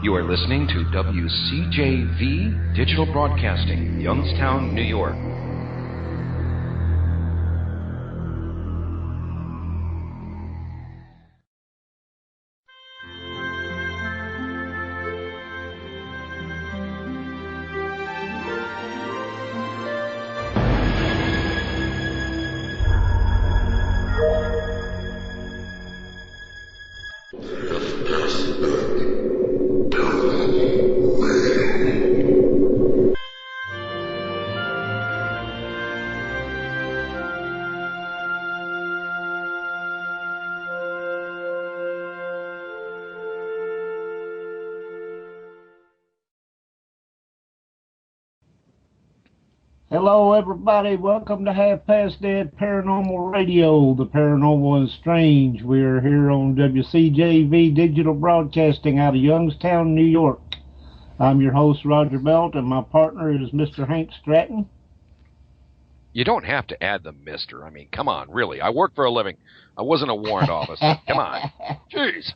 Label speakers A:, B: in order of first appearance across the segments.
A: You are listening to WCJV Digital Broadcasting, Youngstown, New York.
B: Hello, everybody. Welcome to Half Past Dead Paranormal Radio, the paranormal and strange. We're here on WCJV Digital Broadcasting out of Youngstown, New York. I'm your host, Roger Belt, and my partner is Mr. Hank Stratton.
A: You don't have to add the mister. I mean, come on, really. I work for a living. I wasn't a warrant officer. Come on. Jeez.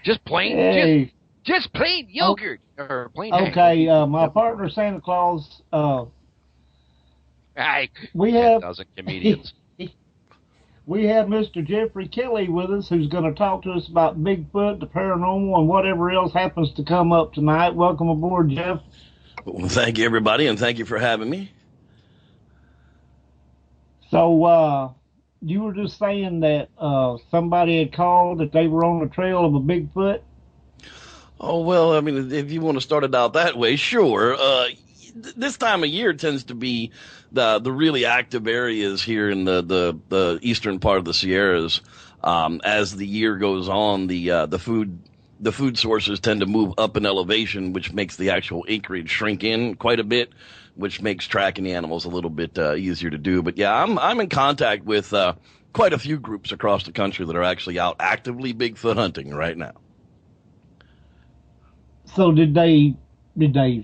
A: Just plain,
B: Hey.
A: just plain yogurt. Or plain
B: Okay, my partner, Santa Claus, we have
A: 10,000 comedians.
B: We have Mr. Jeffery Kelly with us, who's going to talk to us about Bigfoot, the paranormal, and whatever else happens to come up tonight. Welcome aboard, Jeff.
C: Well, thank you, everybody, and thank you for having me.
B: So, you were just saying that somebody had called that they were on the trail of a Bigfoot?
C: Oh, well, I mean, if you want to start it out that way, sure. This time of year tends to be the really active areas here in the eastern part of the Sierras. As the year goes on, the food sources tend to move up in elevation, which makes the actual acreage shrink in quite a bit, which makes tracking the animals a little bit easier to do. But yeah, I'm in contact with quite a few groups across the country that are actually out actively Bigfoot hunting right now.
B: So did they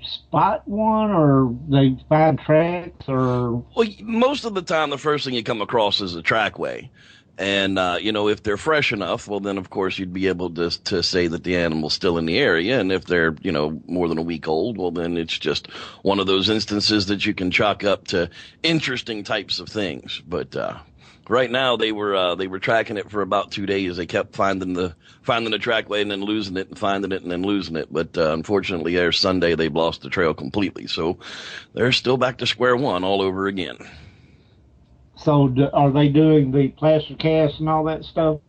B: spot one, or they find tracks, or?
C: Well, most of the time, the first thing you come across is a trackway. And, if they're fresh enough, well, then, of course, you'd be able to say that the animal's still in the area. And if they're, more than a week old, well, then it's just one of those instances that you can chalk up to interesting types of things. But right now, they were tracking it for about 2 days. They kept finding the trackway and then losing it and finding it and then losing it. But unfortunately, their Sunday, they've lost the trail completely. So they're still back to square one all over again.
B: So are they doing the plaster cast and all that stuff?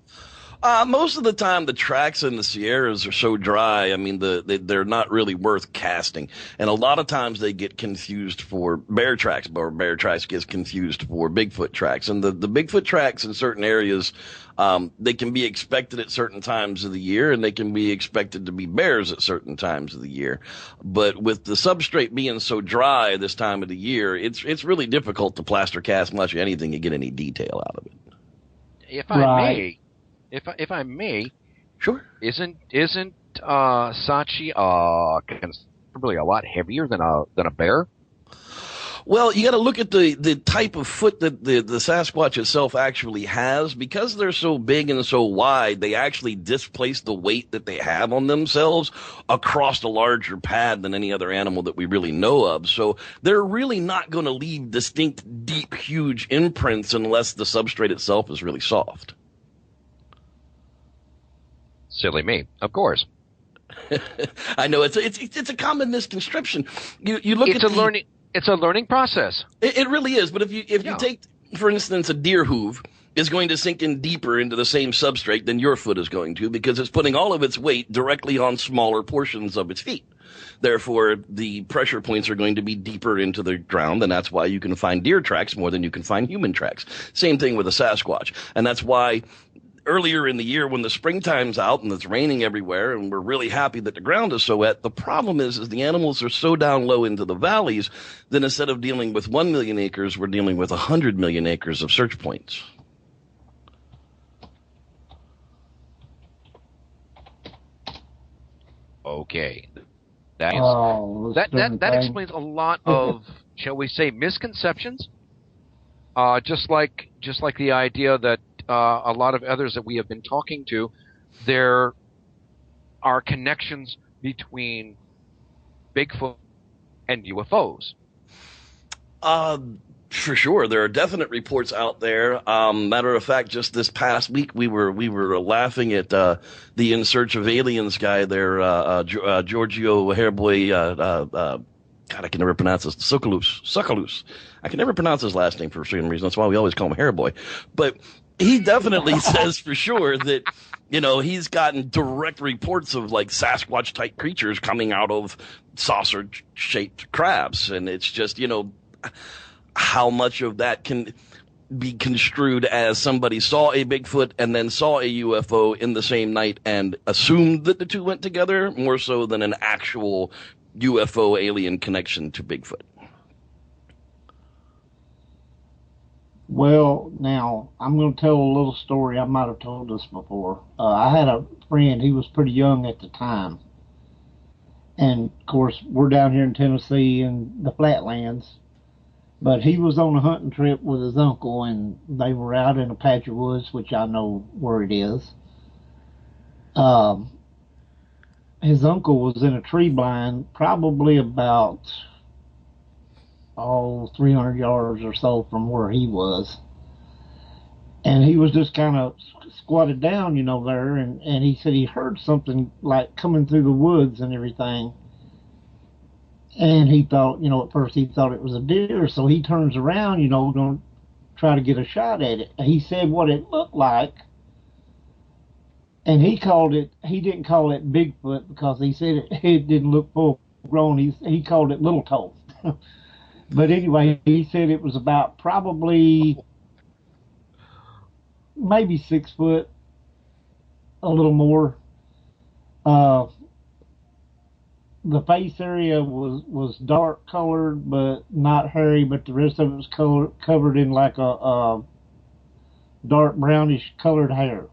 C: Most of the time, the tracks in the Sierras are so dry. I mean, they're not really worth casting. And a lot of times they get confused for bear tracks, or bear tracks gets confused for Bigfoot tracks. And the Bigfoot tracks in certain areas, they can be expected at certain times of the year, and they can be expected to be bears at certain times of the year. But with the substrate being so dry this time of the year, it's really difficult to plaster cast much of anything to get any detail out of it.
A: If I may,
C: sure.
A: Isn't Sachi considerably a lot heavier than a bear?
C: Well, you got to look at the type of foot that the Sasquatch itself actually has. Because they're so big and so wide, they actually displace the weight that they have on themselves across a larger pad than any other animal that we really know of. So they're really not going to leave distinct, deep, huge imprints unless the substrate itself is really soft.
A: Silly me, of course.
C: I know it's a common misconception. You look
A: It's a learning process.
C: It really is. But if you take, for instance, a deer hoof is going to sink in deeper into the same substrate than your foot is going to, because it's putting all of its weight directly on smaller portions of its feet. Therefore, the pressure points are going to be deeper into the ground, and that's why you can find deer tracks more than you can find human tracks. Same thing with a Sasquatch. And that's why earlier in the year, when the springtime's out and it's raining everywhere and we're really happy that the ground is so wet, the problem is the animals are so down low into the valleys that instead of dealing with 1 million acres, we're dealing with 100 million acres of search points.
A: Okay. That explains a lot of, shall we say, misconceptions. Just like the idea that a lot of others that we have been talking to, there are connections between Bigfoot and UFOs.
C: For sure, there are definite reports out there. Matter of fact, just this past week, we were laughing at the In Search of Aliens guy there, Giorgio Hairboy. God, I can never pronounce this. Suckalus. I can never pronounce his last name for a certain reason. That's why we always call him Hairboy. But he definitely says for sure that, he's gotten direct reports of like Sasquatch type creatures coming out of saucer shaped crabs. And it's just, how much of that can be construed as somebody saw a Bigfoot and then saw a UFO in the same night and assumed that the two went together, more so than an actual UFO alien connection to Bigfoot.
B: Well, now I'm going to tell a little story. I might have told this before. I had a friend. He was pretty young at the time, and of course we're down here in Tennessee in the flatlands. But he was on a hunting trip with his uncle, and they were out in a patch of woods, which I know where it is. Um, his uncle was in a tree blind, probably about 300 yards or so from where he was, and he was just kind of squatted down, there, and he said he heard something like coming through the woods and everything. And he thought, at first he thought it was a deer, so he turns around, going to try to get a shot at it. He said what it looked like, and he didn't call it Bigfoot because he said it didn't look full grown. He called it little toe. But anyway, he said it was about probably maybe 6 foot, a little more. Uh, the face area was dark colored, but not hairy. But the rest of it was covered in like a dark brownish colored hair.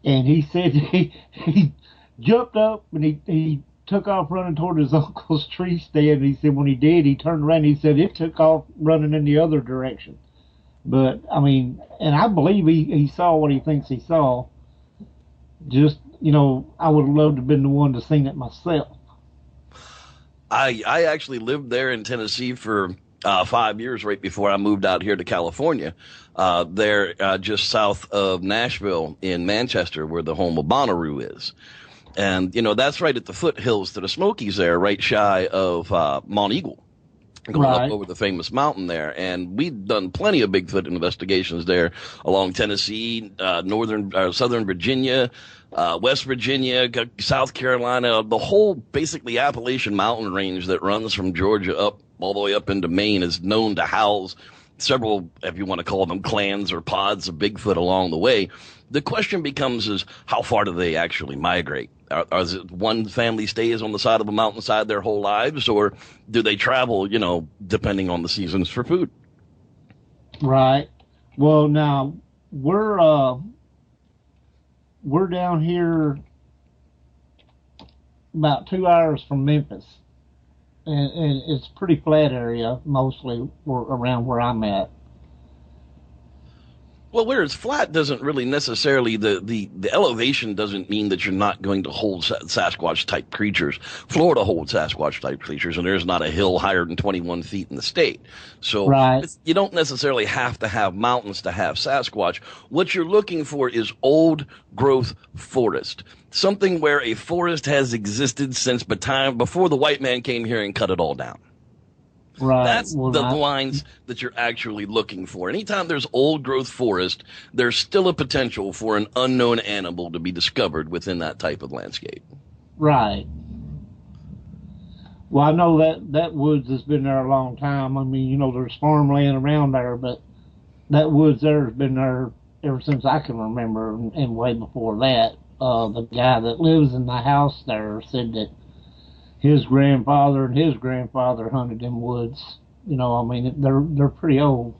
B: And he said he jumped up and he took off running toward his uncle's tree stand. He said when he did, he turned around. He said it took off running in the other direction. But I mean, and I believe he saw what he thinks he saw. Just I would have loved to have been the one to seen it myself.
C: I actually lived there in Tennessee for 5 years right before I moved out here to California. Just south of Nashville in Manchester, where the home of Bonnaroo is. And, that's right at the foothills to the Smokies there, right shy of Mount Eagle, going up over the famous mountain there. And we've done plenty of Bigfoot investigations there along Tennessee, southern Virginia, West Virginia, South Carolina, the whole basically Appalachian mountain range that runs from Georgia up all the way up into Maine is known to house several, if you want to call them clans or pods of Bigfoot along the way. The question becomes is how far do they actually migrate? Is it one family stays on the side of a mountainside their whole lives, or do they travel, depending on the seasons for food?
B: Right. Well, now we're down here about 2 hours from Memphis, and it's a pretty flat area mostly around where I'm at.
C: Well, where it's flat doesn't really necessarily, the elevation doesn't mean that you're not going to hold Sasquatch-type creatures. Florida holds Sasquatch-type creatures, and there's not a hill higher than 21 feet in the state. So you don't necessarily have to have mountains to have Sasquatch. What you're looking for is old-growth forest, something where a forest has existed since before the white man came here and cut it all down.
B: Right.
C: That's the lines that you're actually looking for. Anytime there's old growth forest, there's still a potential for an unknown animal to be discovered within that type of landscape.
B: Right. Well, I know that woods has been there a long time. I mean, there's farmland around there, but that woods there has been there ever since I can remember, and way before that. The guy that lives in the house there said that his grandfather and his grandfather hunted them woods. I mean, they're pretty old.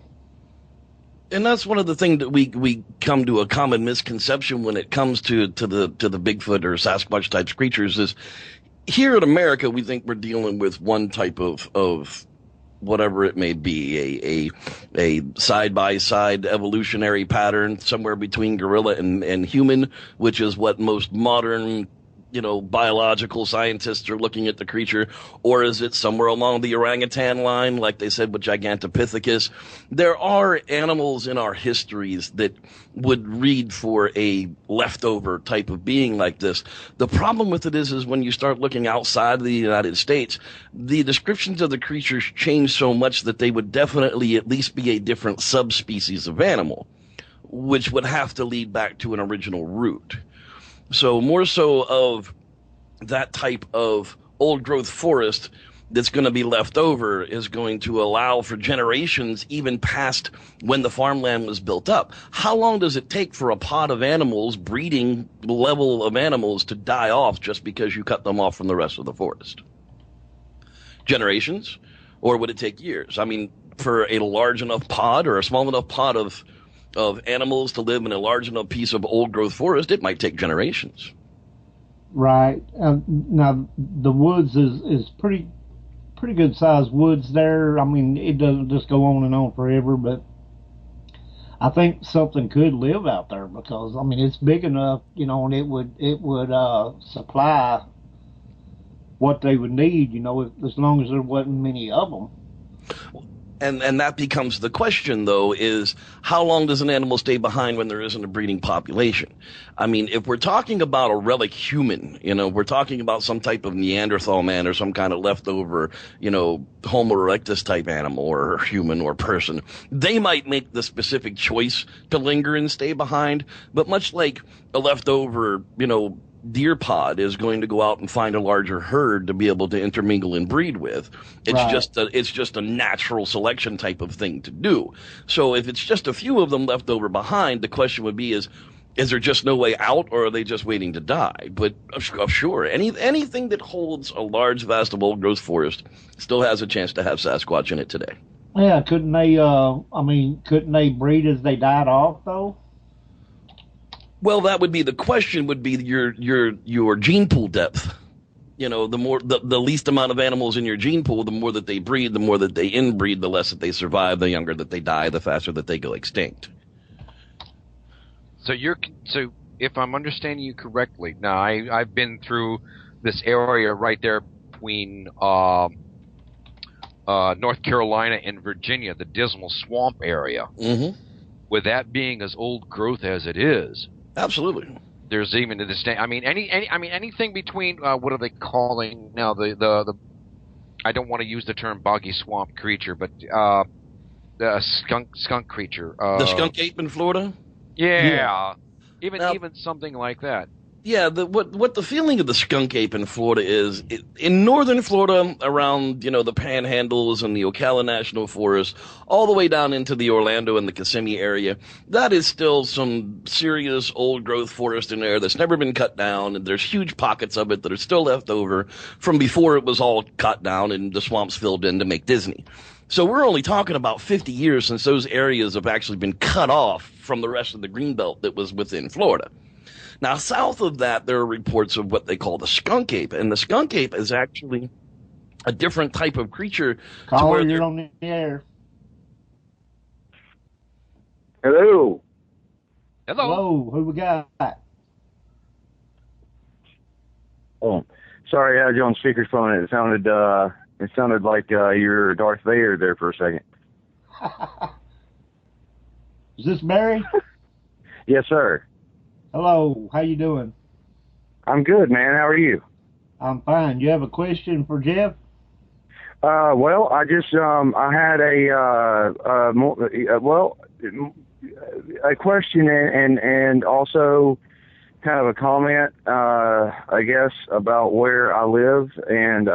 C: And that's one of the things that we come to a common misconception when it comes to the Bigfoot or Sasquatch type creatures is here in America we think we're dealing with one type of whatever it may be, a side by side evolutionary pattern somewhere between gorilla and human, which is what most modern biological scientists are looking at the creature, or is it somewhere along the orangutan line, like they said with Gigantopithecus? There are animals in our histories that would read for a leftover type of being like this. The problem with it is when you start looking outside of the United States, the descriptions of the creatures change so much that they would definitely at least be a different subspecies of animal, which would have to lead back to an original root. So more so of that type of old growth forest that's going to be left over is going to allow for generations even past when the farmland was built up. How long does it take for a pod of animals, breeding level of animals, to die off just because you cut them off from the rest of the forest? Generations? Or would it take years? I mean, for a large enough pod or a small enough pod of animals to live in a large enough piece of old growth forest, it might take generations.
B: Right. Now the woods is pretty good sized woods there. I mean, it doesn't just go on and on forever, but I think something could live out there because I mean it's big enough, you know, and it would supply what they would need, you know, as long as there wasn't many of them.
C: And that becomes the question, though, is how long does an animal stay behind when there isn't a breeding population? I mean, if we're talking about a relic human, you know, we're talking about some type of Neanderthal man or some kind of leftover, you know, Homo erectus type animal or human or person, they might make the specific choice to linger and stay behind. But much like a leftover, you know, deer pod is going to go out and find a larger herd to be able to intermingle and breed with. It's
B: Right.
C: just a natural selection type of thing to do. So if it's just a few of them left over behind, the question would be is there just no way out, or are they just waiting to die? But sure, anything that holds a large, vast of old growth forest still has a chance to have Sasquatch in it today.
B: Yeah, couldn't they? Couldn't they breed as they died off though?
C: Well, that would be the question. Would be your gene pool depth. You know, the least amount of animals in your gene pool, the more that they breed, the more that they inbreed, the less that they survive, the younger that they die, the faster that they go extinct.
A: So if I'm understanding you correctly, now I've been through this area right there between North Carolina and Virginia, the Dismal Swamp area.
C: Mm-hmm.
A: With that being as old growth as it is,
C: Absolutely.
A: there's even a distinct. I mean, anything between what are they calling now? The I don't want to use the term boggy swamp creature, but the skunk creature.
C: The skunk ape in Florida.
A: Yeah. Even
C: Now,
A: even something like that.
C: Yeah, what the feeling of the skunk ape in Florida is, in northern Florida, around, you know, the Panhandles and the Ocala National Forest, all the way down into the Orlando and the Kissimmee area, that is still some serious old growth forest in there that's never been cut down, and there's huge pockets of it that are still left over from before it was all cut down and the swamps filled in to make Disney. So we're only talking about 50 years since those areas have actually been cut off from the rest of the greenbelt that was within Florida. Now, south of that, there are reports of what they call the skunk ape, and the skunk ape is actually a different type of creature.
B: Caller, you're on the air.
D: Hello.
B: Hello, who we got?
D: Oh, sorry, I had you on speakerphone. It sounded like you're Darth Vader there for a second.
B: Is this Barry?
D: Yes, sir.
B: Hello, how you doing?
D: I'm good, man. How are you?
B: I'm fine. You have a question for Jeff?
D: Well, I just I had a question and also kind of a comment, I guess, about where I live and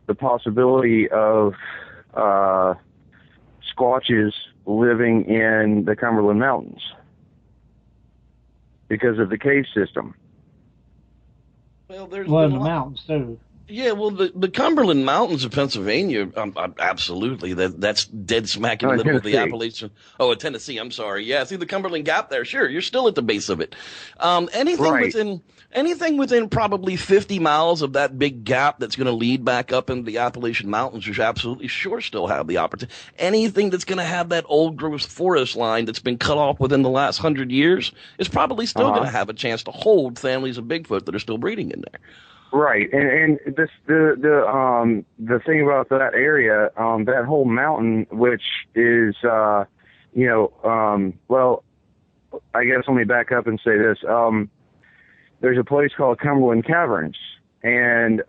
D: the possibility of squatches living in the Cumberland Mountains because of the cave system.
C: Well, there's
B: Well, in
C: been
B: the mountains too.
C: Yeah, well, the Cumberland Mountains of Pennsylvania, absolutely. That's dead smack in the middle of the Appalachian. Oh, Tennessee. I'm sorry. Yeah, through the Cumberland Gap there. Sure, you're still at the base of it. Anything within probably 50 miles of that big gap that's going to lead back up into the Appalachian Mountains, you're absolutely sure still have the opportunity. Anything that's going to have that old growth forest line that's been cut off within the last 100 years is probably still going to have a chance to hold families of Bigfoot that are still breeding in there.
D: Right, and the thing about that area, that whole mountain, which is, well, I guess let me back up and say this. There's a place called Cumberland Caverns, and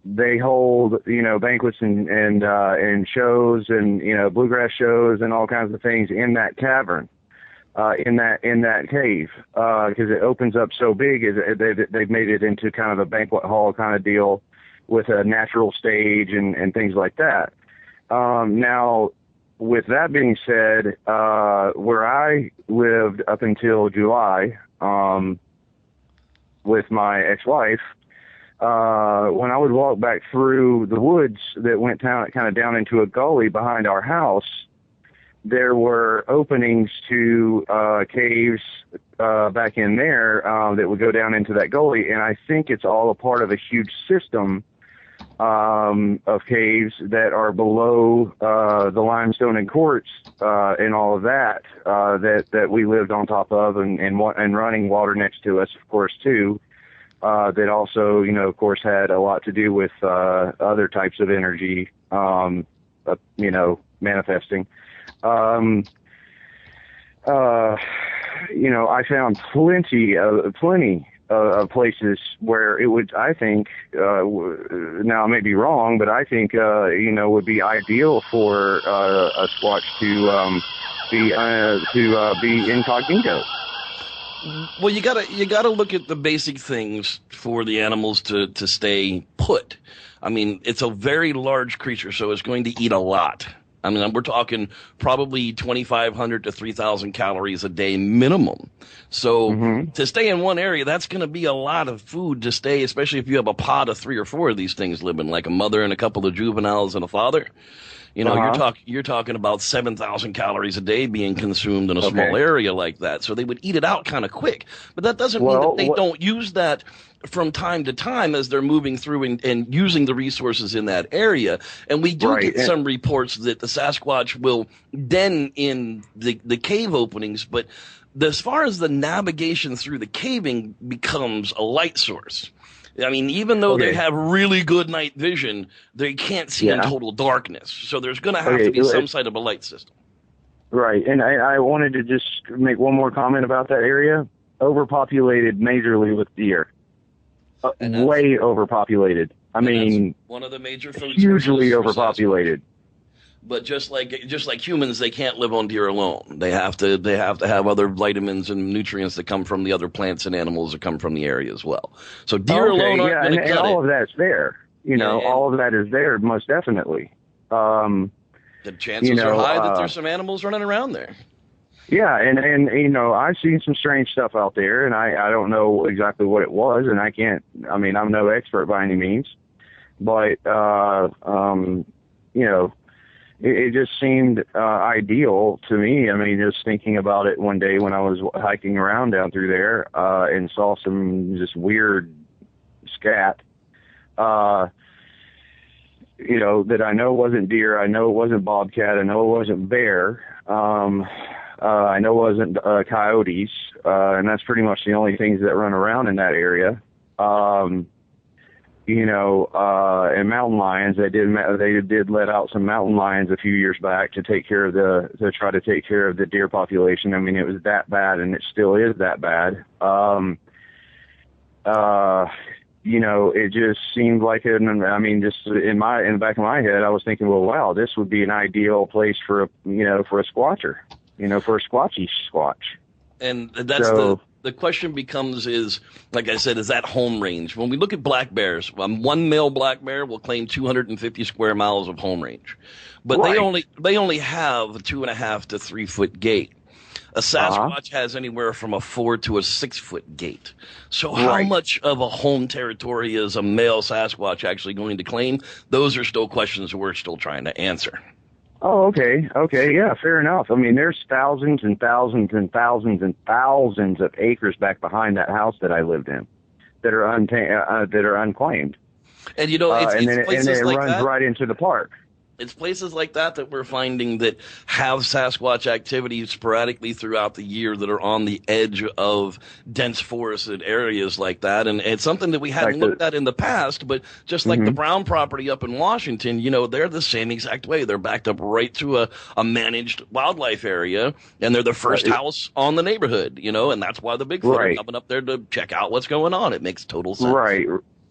D: they hold, banquets and shows and bluegrass shows and all kinds of things in that cavern. In that cave, because it opens up so big, they've made it into kind of a banquet hall kind of deal with a natural stage and things like that. Now, with that being said, where I lived up until July, with my ex-wife, when I would walk back through the woods that went down, kind of down into a gully behind our house, there were openings to caves back in there that would go down into that gully, and I think it's all a part of a huge system of caves that are below the limestone and quartz and all of that that we lived on top of, and running water next to us, of course, too. That also, of course, had a lot to do with other types of energy, manifesting. I found plenty of places where it would, I think, now I may be wrong, but I think, would be ideal for a Squatch to be incognito.
C: Well, you gotta look at the basic things for the animals to stay put. I mean, it's a very large creature, so it's going to eat a lot. I mean, we're talking probably 2,500 to 3,000 calories a day minimum. So to stay in one area, that's going to be a lot of food to stay, especially if you have a pod of 3 or 4 of these things living, like a mother and a couple of juveniles and a father. You're talking about 7,000 calories a day being consumed in a small area like that. So they would eat it out kind of quick. But that doesn't mean that they don't use that from time to time as they're moving through and using the resources in that area. And we do get some reports that the Sasquatch will den in the cave openings, but as far as the navigation through the caving becomes a light source. I mean, even though they have really good night vision, they can't see in total darkness. So there's going to have to be some side of a light system.
D: Right. And I wanted to just make one more comment about that area. Overpopulated majorly with deer. Way overpopulated. I mean,
C: one of the major food
D: hugely overpopulated.
C: But just like humans, they can't live on deer alone. They have to have other vitamins and nutrients that come from the other plants and animals that come from the area as well. So deer alone aren't going to cut it.
D: And all of that's there. All of that is there, most definitely.
C: The chances are high that there's some animals running around there.
D: Yeah, and I've seen some strange stuff out there, and I don't know exactly what it was, and I'm no expert by any means, but it just seemed ideal to me. I mean, just thinking about it one day when I was hiking around down through there and saw some just weird scat, that I know wasn't deer, I know it wasn't bobcat, I know it wasn't bear, I know it wasn't coyotes, and that's pretty much the only things that run around in that area. And mountain lions. They did let out some mountain lions a few years back to try to take care of the deer population. I mean, it was that bad, and it still is that bad. It just seemed like just in the back of my head, I was thinking, well, wow, this would be an ideal place for a squatcher, for a squatchy squatch.
C: And that's the question becomes is, like I said, is that home range? When we look at black bears, one male black bear will claim 250 square miles of home range, but they only have a 2.5 to 3 foot gait. A Sasquatch has anywhere from a 4 to a 6 foot gait. So how much of a home territory is a male Sasquatch actually going to claim? Those are still questions we're still trying to answer.
D: Oh, okay. Yeah, fair enough. I mean, there's thousands and thousands and thousands and thousands of acres back behind that house that I lived in that are unclaimed.
C: And it
D: runs right into the park.
C: It's places like that we're finding that have Sasquatch activity sporadically throughout the year that are on the edge of dense forested areas like that. And it's something that we hadn't looked at in the past, but just like the Brown property up in Washington, they're the same exact way. They're backed up right to a managed wildlife area, and they're the first house on the neighborhood, and that's why the Bigfoot are coming up there to check out what's going on. It makes total sense.
D: Right.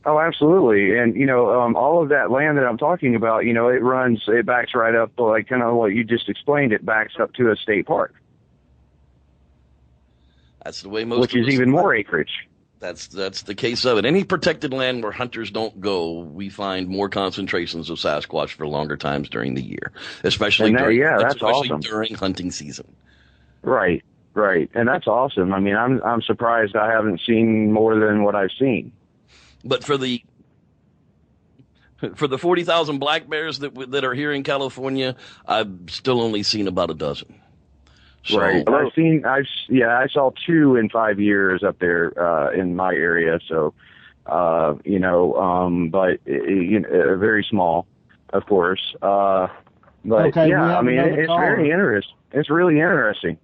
D: Oh, absolutely. And, all of that land that I'm talking about, it backs right up, like kind of what you just explained, it backs up to a state park.
C: That's the way most
D: which is even more acreage.
C: That's the case of it. Any protected land where hunters don't go, we find more concentrations of Sasquatch for longer times during the year, especially
D: awesome.
C: During hunting season.
D: Right. And that's awesome. I mean, I'm surprised I haven't seen more than what I've seen.
C: But for the For the 40,000 black bears that are here in California, I've still only seen about a dozen. So,
D: right. I saw 2 in 5 years up there in my area. So, but very small, of course. But
B: okay,
D: yeah, I mean, it's very interesting. It's really interesting.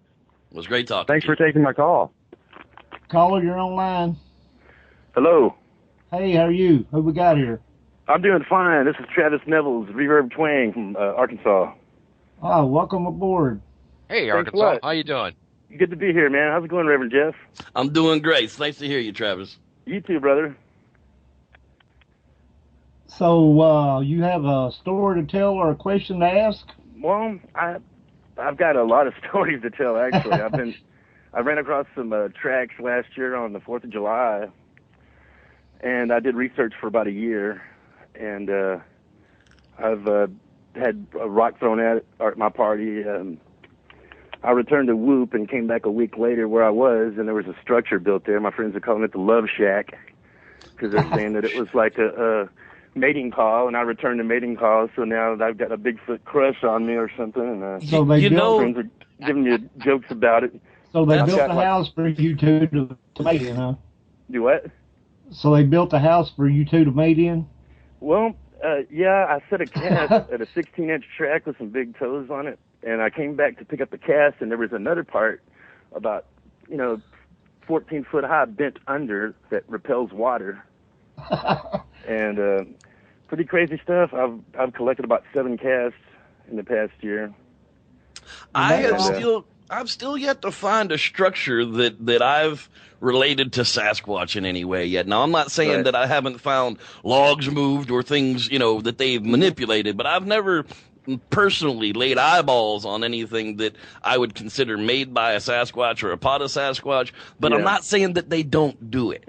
C: It was great talking.
D: Thanks for taking my call.
B: Caller, you're online.
E: Hello.
B: Hey, how are you? Who we got here?
E: I'm doing fine. This is Travis Nevels, Reverb Twang from Arkansas.
B: Oh, welcome aboard.
A: Hey,
E: Thanks
A: Arkansas. How you doing?
E: Good to be here, man. How's it going, Reverend Jeff?
C: I'm doing great. It's nice to hear you, Travis.
E: You too, brother.
B: So, you have a story to tell or a question to ask?
E: Well, I've got a lot of stories to tell, actually. I ran across some tracks last year on the 4th of July, and I did research for about a year, and I've had a rock thrown at my party. I returned to Whoop and came back a week later where I was, and there was a structure built there. My friends are calling it the Love Shack because they're saying that it was like a mating call, and I returned the mating call, so now I've got a Bigfoot crush on me or something. And
B: So they
E: friends are giving you jokes about it.
B: So they built a house for you two to mate in, huh?
E: Do what?
B: So they built a house for you two to mate in?
E: Well, yeah, I set a cast at a 16-inch track with some big toes on it, and I came back to pick up the cast, and there was another part about, 14 foot high bent under that repels water. And pretty crazy stuff. I've collected about 7 casts in the past year.
C: I've still yet to find a structure that I've related to Sasquatch in any way yet. Now, I'm not saying that I haven't found logs moved or things, that they've manipulated, but I've never personally laid eyeballs on anything that I would consider made by a Sasquatch or a pot of Sasquatch, but I'm not saying that they don't do it.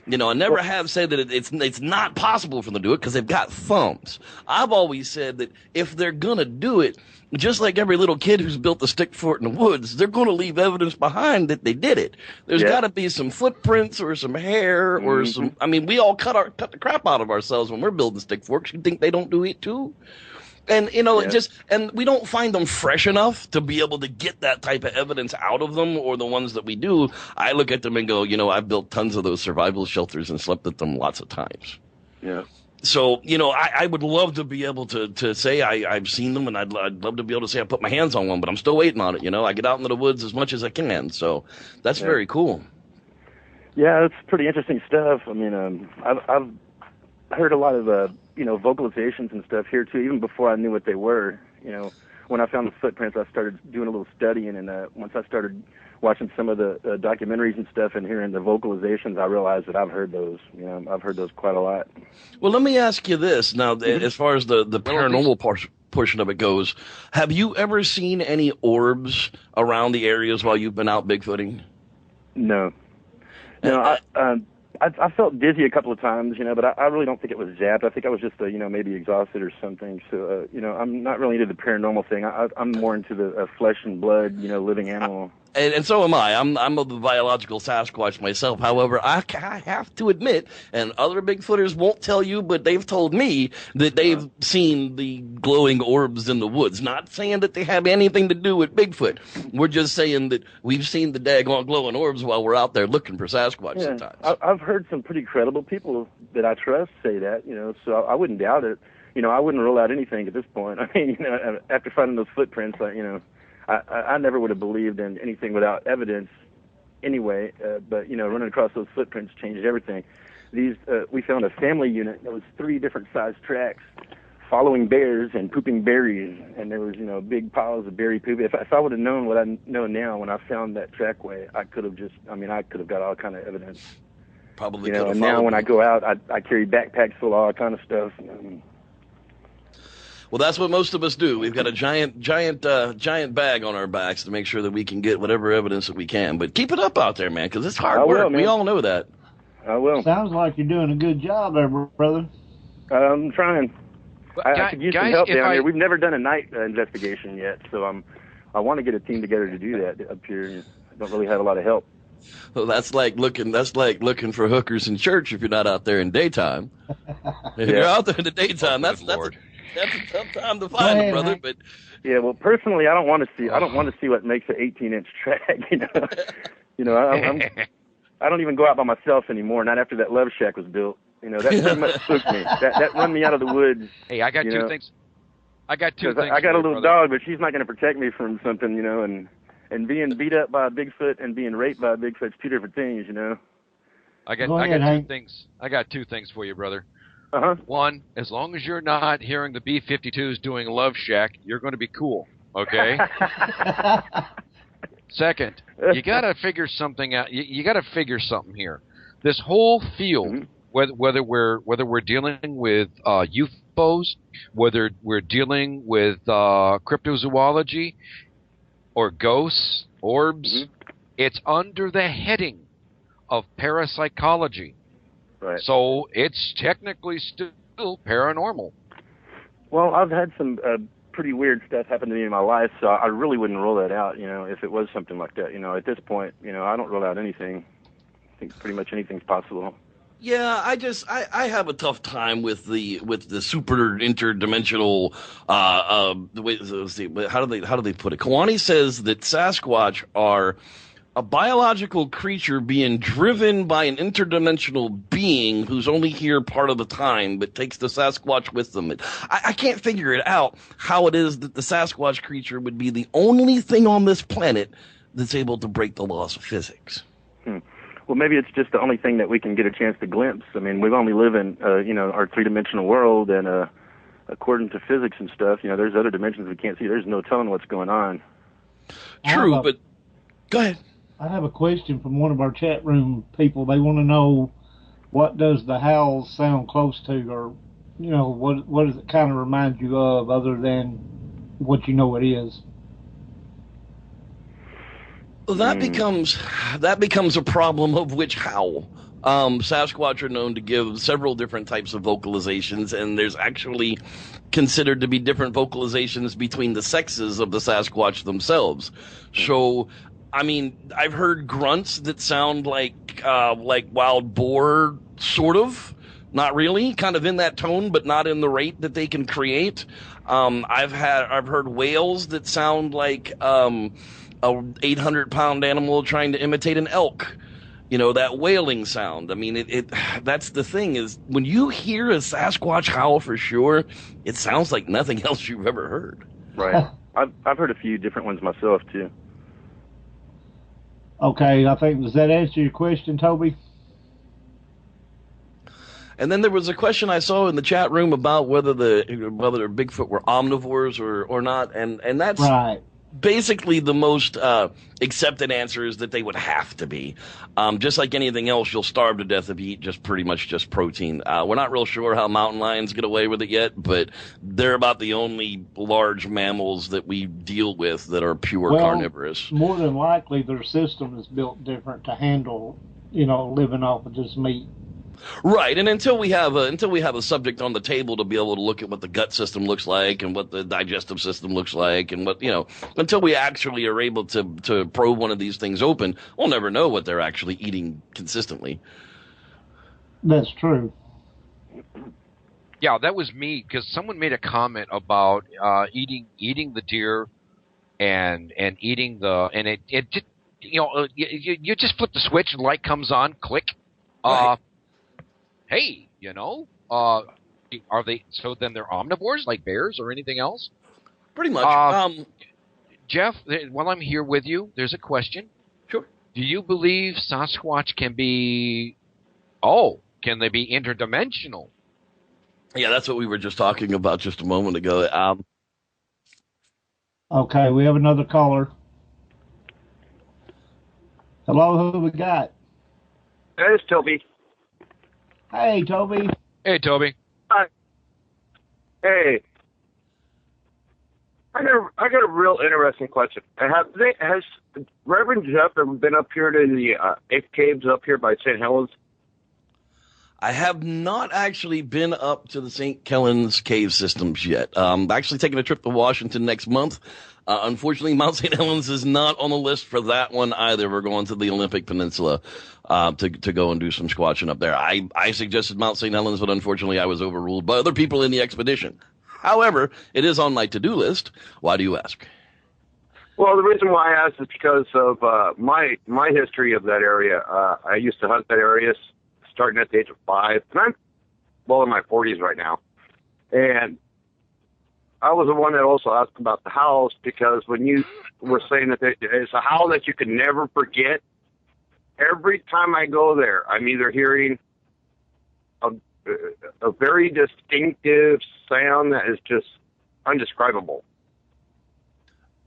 C: I never have said that it's not possible for them to do it because they've got thumbs. I've always said that if they're going to do it, just like every little kid who's built a stick fort in the woods, they're going to leave evidence behind that they did it. There's got to be some footprints or some hair or some. I mean, we all cut the crap out of ourselves when we're building stick forks. You think they don't do it too? And and we don't find them fresh enough to be able to get that type of evidence out of them, or the ones that we do. I look at them and go, I've built tons of those survival shelters and slept at them lots of times.
E: Yeah.
C: So, I would love to be able to say I've seen them, and I'd love to be able to say I put my hands on one, but I'm still waiting on it. I get out into the woods as much as I can. So that's very cool.
E: Yeah, it's pretty interesting stuff. I mean, I've heard a lot of, vocalizations and stuff here too, even before I knew what they were. When I found the footprints, I started doing a little studying, and once I started watching some of the documentaries and stuff and hearing the vocalizations, I realized that I've heard those. I've heard those quite a lot.
C: Well, let me ask you this now, as far as the paranormal portion of it goes, have you ever seen any orbs around the areas while you've been out Bigfooting?
E: No. No, I felt dizzy a couple of times, but I really don't think it was zapped. I think I was just, maybe exhausted or something. So, I'm not really into the paranormal thing. I'm more into the flesh and blood, living animal.
C: And so am I. I'm a biological Sasquatch myself. However, I have to admit, and other Bigfooters won't tell you, but they've told me that they've seen the glowing orbs in the woods. Not saying that they have anything to do with Bigfoot. We're just saying that we've seen the daggone glowing orbs while we're out there looking for Sasquatch sometimes.
E: I've heard some pretty credible people that I trust say that, so I wouldn't doubt it. I wouldn't rule out anything at this point. I mean, after finding those footprints, I never would have believed in anything without evidence anyway, but, running across those footprints changed everything. We found a family unit that was 3 different sized tracks following bears and pooping berries, and there was, big piles of berry poop. If I would have known what I know now when I found that trackway, I could have got all kind of evidence.
C: Probably
E: and now when I go out, I carry backpacks full of all kind of stuff.
C: Well, that's what most of us do. We've got a giant bag on our backs to make sure that we can get whatever evidence that we can. But keep it up out there, man, because it's hard work. We all know that.
E: I will.
B: Sounds like you're doing a good job there, brother.
E: I'm trying. I could use some help down here. We've never done a night investigation yet, so I want to get a team together to do that up here. I don't really have a lot of help.
C: Well, that's like looking for hookers in church if you're not out there in daytime. If you're out there in the daytime, that's a tough time to find them, brother. But
E: yeah, well, personally, I don't want to see what makes an 18-inch track. I don't even go out by myself anymore. Not after that Love Shack was built. That pretty much spooked me. That run me out of the woods.
A: Hey, I got two things. I got two things.
E: I got a little dog, but she's not going to protect me from something, and being beat up by a Bigfoot and being raped by a Bigfoot's two different things,
A: I got two things for you, brother.
E: Uh-huh.
A: One, as long as you're not hearing the B-52s doing Love Shack, you're going to be cool, okay? Second, you got to figure something out. You got to figure something here. This whole field, whether we're dealing with UFOs, whether we're dealing with cryptozoology or ghosts, orbs, it's under the heading of parapsychology.
E: Right.
A: So it's technically still paranormal.
E: Well, I've had some pretty weird stuff happen to me in my life, so I really wouldn't rule that out, if it was something like that. At this point, I don't rule out anything. I think pretty much anything's possible.
C: yeah, I have a tough time with the super interdimensional. How do they put it? Kawani says that Sasquatch are a biological creature being driven by an interdimensional being who's only here part of the time, but takes the Sasquatch with them. I can't figure it out how it is that the Sasquatch creature would be the only thing on this planet that's able to break the laws of physics.
E: Well, maybe it's just the only thing that we can get a chance to glimpse. I mean, we only live in, our three-dimensional world, and according to physics and stuff, there's other dimensions we can't see. There's no telling what's going on.
C: True, but go ahead.
B: I have a question from one of our chat room people. They want to know, what does the howls sound close to, or what does it kind of remind you of, other than what it is?
C: Well, that becomes a problem of which howl. Sasquatch are known to give several different types of vocalizations, and there's actually considered to be different vocalizations between the sexes of the Sasquatch themselves. So, I mean, I've heard grunts that sound like wild boar, sort of. Not really, kind of in that tone, but not in the rate that they can create. I've heard wails that sound like a 800-pound animal trying to imitate an elk. That wailing sound. I mean, that's the thing, is when you hear a Sasquatch howl for sure, it sounds like nothing else you've ever heard.
E: Right. I've heard a few different ones myself, too.
B: Okay, does that answer your question, Toby?
C: And then there was a question I saw in the chat room about whether Bigfoot were omnivores or not, and that's
B: right.
C: Basically the most accepted answer is that they would have to be. Just like anything else, you'll starve to death if you eat pretty much just protein. We're not real sure how mountain lions get away with it yet, but they're about the only large mammals that we deal with that are pure carnivorous.
B: More than likely, their system is built different to handle, living off of just meat.
C: Right, and until we have a subject on the table to be able to look at what the gut system looks like and what the digestive system looks like, and what until we actually are able to probe one of these things open, we'll never know what they're actually eating consistently.
B: That's true.
A: Yeah, that was me, because someone made a comment about eating the deer and eating it just you just flip the switch and light comes on, click.
C: Right.
A: Hey, are they? So then they're omnivores like bears or anything else?
C: Pretty much.
A: Jeff, while I'm here with you, there's a question.
C: Sure.
A: Do you believe Sasquatch can be? Can they be interdimensional?
C: Yeah, that's what we were just talking about just a moment ago.
B: Okay, we have another caller. Hello, who we got?
F: It's Toby.
B: Hey, Toby.
A: Hey, Toby.
F: Hi. Hey. I got a real interesting question. Has Reverend Jeff ever been up here to the Eighth Caves up here by St. Helens?
C: I have not actually been up to the St. Helens cave systems yet. Actually taking a trip to Washington next month. Unfortunately, Mount St. Helens is not on the list for that one either. We're going to the Olympic Peninsula to go and do some squatching up there. I suggested Mount St. Helens, but unfortunately I was overruled by other people in the expedition. However, it is on my to-do list. Why do you ask?
F: Well, the reason why I asked is because of my history of that area. I used to hunt that area starting at the age of 5, and I'm well in my 40s right now. And I was the one that also asked about the house, because when you were saying that it's a howl that you can never forget, every time I go there, I'm either hearing a very distinctive sound that is just undescribable.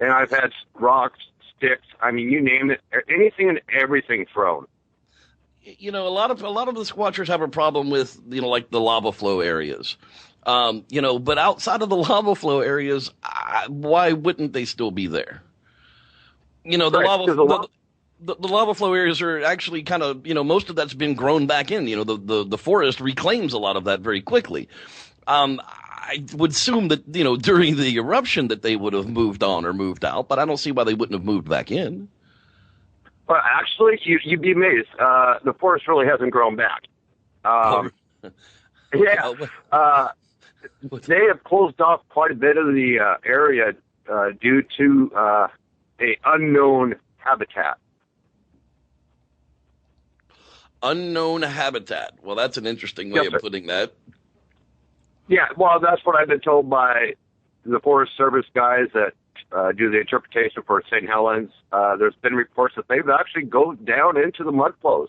F: And I've had rocks, sticks, I mean, you name it, anything and everything thrown.
C: You know, a lot of the squatchers have a problem with, you know, like the lava flow areas. You know, but outside of the lava flow areas, why wouldn't they still be there? You know, the lava flow areas are actually kind of, you know, most of that's been grown back in. You know, the forest reclaims a lot of that very quickly. I would assume that, you know, during the eruption that they would have moved on or moved out, but I don't see why they wouldn't have moved back in.
F: Well, actually, you'd be amazed. The forest really hasn't grown back. Yeah. They have closed off quite a bit of the area due to a unknown habitat.
C: Unknown habitat. Well, that's an interesting way of putting that.
F: Yeah, well, that's what I've been told by the Forest Service guys that do the interpretation for St. Helens. There's been reports that they've actually go down into the mud flows.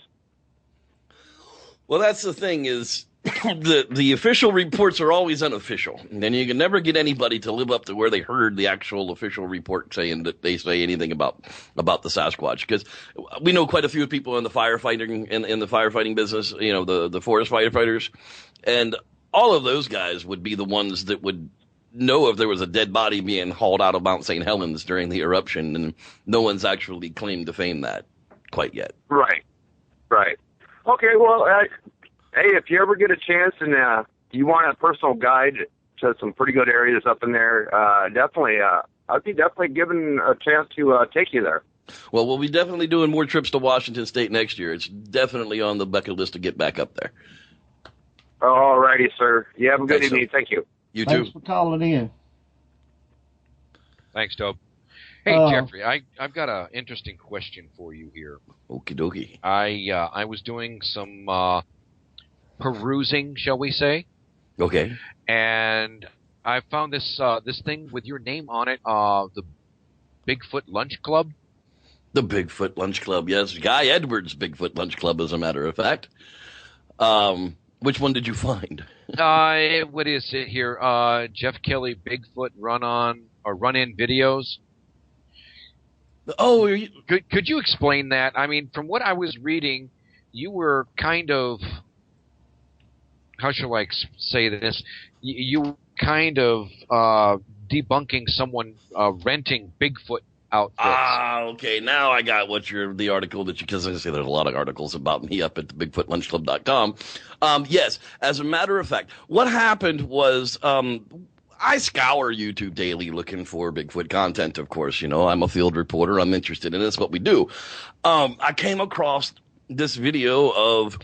C: Well, that's the thing is the official reports are always unofficial. And you can never get anybody to live up to where they heard the actual official report saying that they say anything about the Sasquatch. Because we know quite a few people in the firefighting in the firefighting business, you know, the forest firefighters. And all of those guys would be the ones that would know if there was a dead body being hauled out of Mount St. Helens during the eruption, and no one's actually claimed to fame that quite yet.
F: Right. Okay, well, hey, if you ever get a chance and you want a personal guide to some pretty good areas up in there, definitely, I'd be definitely given a chance to take you there.
C: Well, we'll be definitely doing more trips to Washington State next year. It's definitely on the bucket list to get back up there.
F: All righty, sir. You have a good evening. Thank you.
C: You too.
B: Thanks for calling in.
A: Thanks, Dope. Hey, Jeffrey, I've got an interesting question for you here.
C: Okie dokie.
A: I was doing some perusing, shall we say?
C: Okay.
A: And I found this thing with your name on it, the Bigfoot Lunch Club.
C: The Bigfoot Lunch Club, yes. Guy Edwards' Bigfoot Lunch Club, as a matter of fact. Which one did you find?
A: What is it here? Jeff Kelly Bigfoot run-in videos.
C: Oh,
A: could you explain that? I mean, from what I was reading, you were kind of, how shall I say this? You kind of debunking someone renting Bigfoot outfits.
C: Okay. Now I got the article that because I say there's a lot of articles about me up at the BigfootLunchClub.com. Yes, as a matter of fact, what happened was I scour YouTube daily looking for Bigfoot content. Of course, you know, I'm a field reporter. I'm interested in it. It's what we do. I came across this video of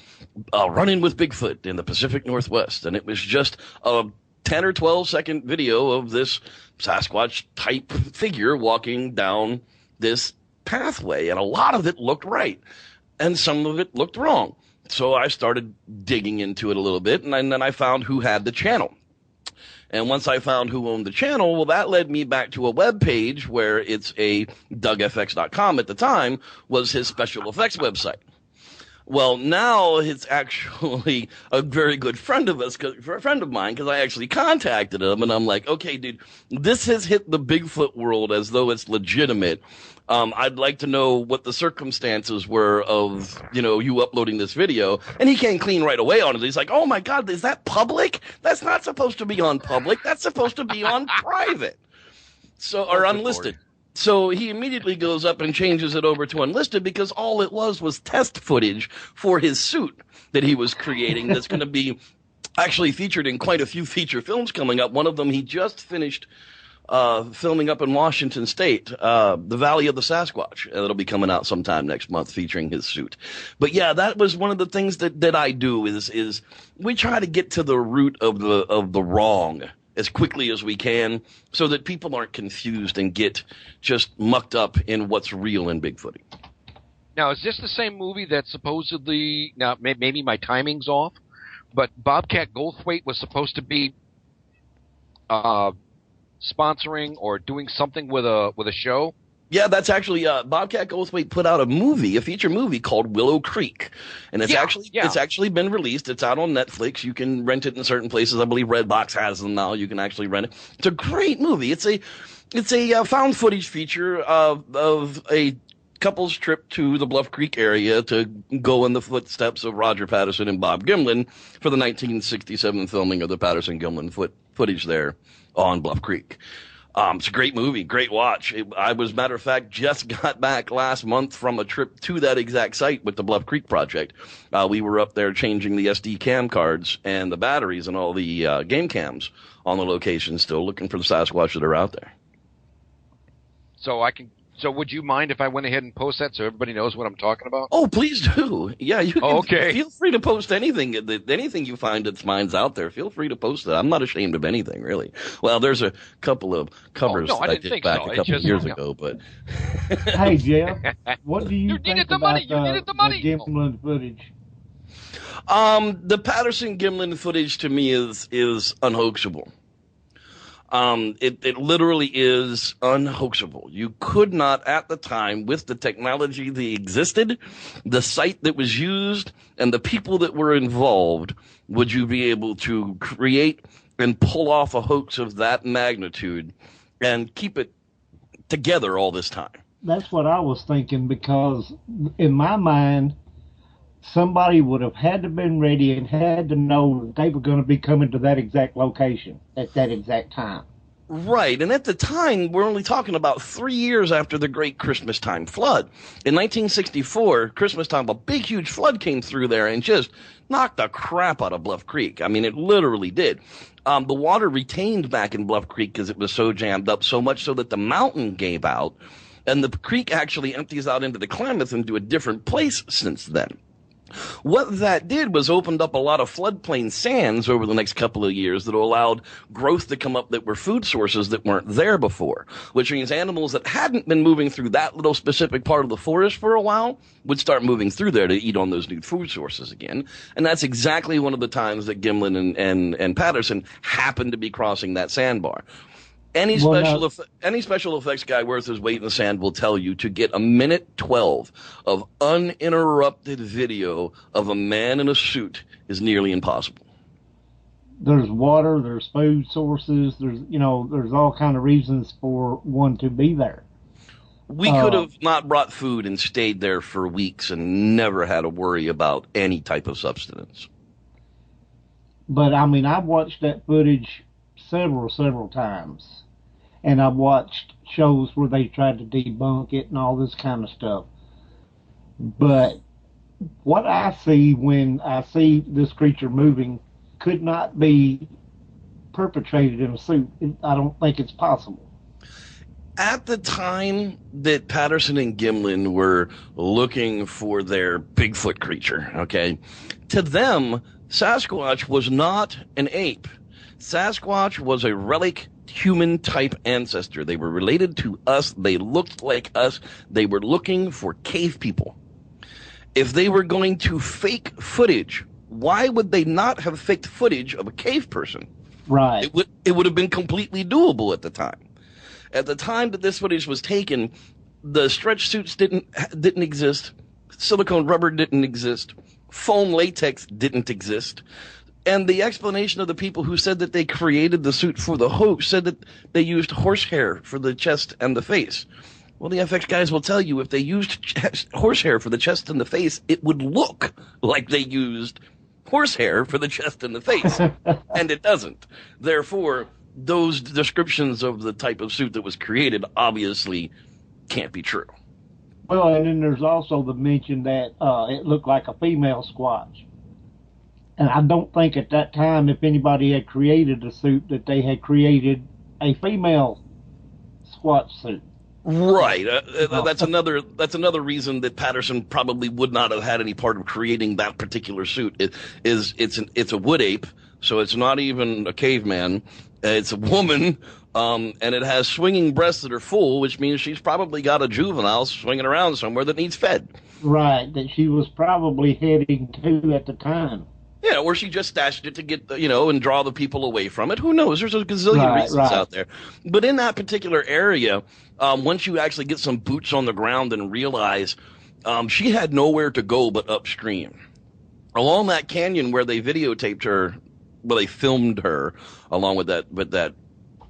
C: running with Bigfoot in the Pacific Northwest, and it was just a 10 or 12 second video of this Sasquatch type figure walking down this pathway, and a lot of it looked right and some of it looked wrong. So I started digging into it a little bit, and then I found who had the channel. And once I found who owned the channel, well, that led me back to a web page where it's a DougFX.com at the time was his special effects website. Well, now it's actually a very good friend of mine, because I actually contacted him, and I'm like, okay, dude, this has hit the Bigfoot world as though it's legitimate. I'd like to know what the circumstances were of, you know, you uploading this video. And he came clean right away on it. He's like, oh my God, is that public? That's not supposed to be on public. That's supposed to be on private. So, or unlisted. So he immediately goes up and changes it over to unlisted because all it was test footage for his suit that he was creating that's going to be actually featured in quite a few feature films coming up. One of them he just finished filming up in Washington State, The Valley of the Sasquatch. It'll be coming out sometime next month featuring his suit. But yeah, that was one of the things that I do is we try to get to the root of the wrong as quickly as we can so that people aren't confused and get just mucked up in what's real in Bigfooting.
A: Now, is this the same movie that supposedly, now maybe my timing's off, but Bobcat Goldthwait was supposed to be sponsoring or doing something with a show?
C: Yeah, that's actually Bobcat Goldthwait put out a feature movie called Willow Creek, and it's actually been released. It's out on Netflix. You can rent it in certain places. I believe Redbox has them now. You can actually rent it. It's a great movie. It's a found footage feature of a couple's trip to the Bluff Creek area to go in the footsteps of Roger Patterson and Bob Gimlin for the 1967 filming of the Patterson-Gimlin footage there on Bluff Creek. It's a great movie, great watch. I was, matter of fact, just got back last month from a trip to that exact site with the Bluff Creek Project. We were up there changing the SD cam cards and the batteries and all the game cams on the location, still looking for the Sasquatch that are out there.
A: So would you mind if I went ahead and post that so everybody knows what I'm talking about?
C: Oh, please do. Yeah, you can.
A: Okay.
C: Feel free to post anything you find that's mine's out there. Feel free to post it. I'm not ashamed of anything, really. Well, there's a couple of covers that I did back a couple of years ago, but.
B: Hey, Jeff, what do you think about the Gimlin footage?
C: The Patterson-Gimlin footage to me is unhoaxable. It literally is unhoaxable. You could not, at the time, with the technology that existed, the site that was used, and the people that were involved, would you be able to create and pull off a hoax of that magnitude and keep it together all this time.
B: That's what I was thinking, because in my mind, somebody would have had to been ready and had to know that they were going to be coming to that exact location at that exact time.
C: Right, and at the time, we're only talking about 3 years after the Great Christmastime Flood. In 1964, Christmastime, a big, huge flood came through there and just knocked the crap out of Bluff Creek. I mean, it literally did. The water retained back in Bluff Creek because it was so jammed up, so much so that the mountain gave out, and the creek actually empties out into the Klamath into a different place since then. What that did was opened up a lot of floodplain sands over the next couple of years that allowed growth to come up that were food sources that weren't there before, which means animals that hadn't been moving through that little specific part of the forest for a while would start moving through there to eat on those new food sources again. And that's exactly one of the times that Gimlin and Patterson happened to be crossing that sandbar. Any special effects guy worth his weight in the sand will tell you to get a minute 12 of uninterrupted video of a man in a suit is nearly impossible.
B: There's water, there's food sources, there's all kind of reasons for one to be there.
C: We could have not brought food and stayed there for weeks and never had to worry about any type of subsistence.
B: But I mean, I've watched that footage several times. And I've watched shows where they tried to debunk it and all this kind of stuff. But what I see when I see this creature moving could not be perpetrated in a suit. I don't think it's possible.
C: At the time that Patterson and Gimlin were looking for their Bigfoot creature, okay, to them, Sasquatch was not an ape. Sasquatch was a relic human-type ancestor. They were related to us. They looked like us. They were looking for cave people. If they were going to fake footage, why would they not have faked footage of a cave person?
B: Right.
C: It would have been completely doable at the time. At the time that this footage was taken, the stretch suits didn't exist. Silicone rubber didn't exist. Foam latex didn't exist. And the explanation of the people who said that they created the suit for the hoax said that they used horsehair for the chest and the face. Well, the FX guys will tell you if they used horsehair for the chest and the face, it would look like they used horsehair for the chest and the face. And it doesn't. Therefore, those descriptions of the type of suit that was created obviously can't be true.
B: Well, and then there's also the mention that it looked like a female Squatch. And I don't think at that time, if anybody had created a suit, that they had created a female Squatch suit.
C: Right. That's another reason that Patterson probably would not have had any part of creating that particular suit. It's a wood ape, so it's not even a caveman. It's a woman, and it has swinging breasts that are full, which means she's probably got a juvenile swinging around somewhere that needs fed.
B: Right, that she was probably heading to at the time.
C: Yeah, or she just stashed it to get, and draw the people away from it. Who knows? There's a gazillion reasons out there. But in that particular area, once you actually get some boots on the ground and realize she had nowhere to go but upstream. Along that canyon where they videotaped her, where they filmed her along with that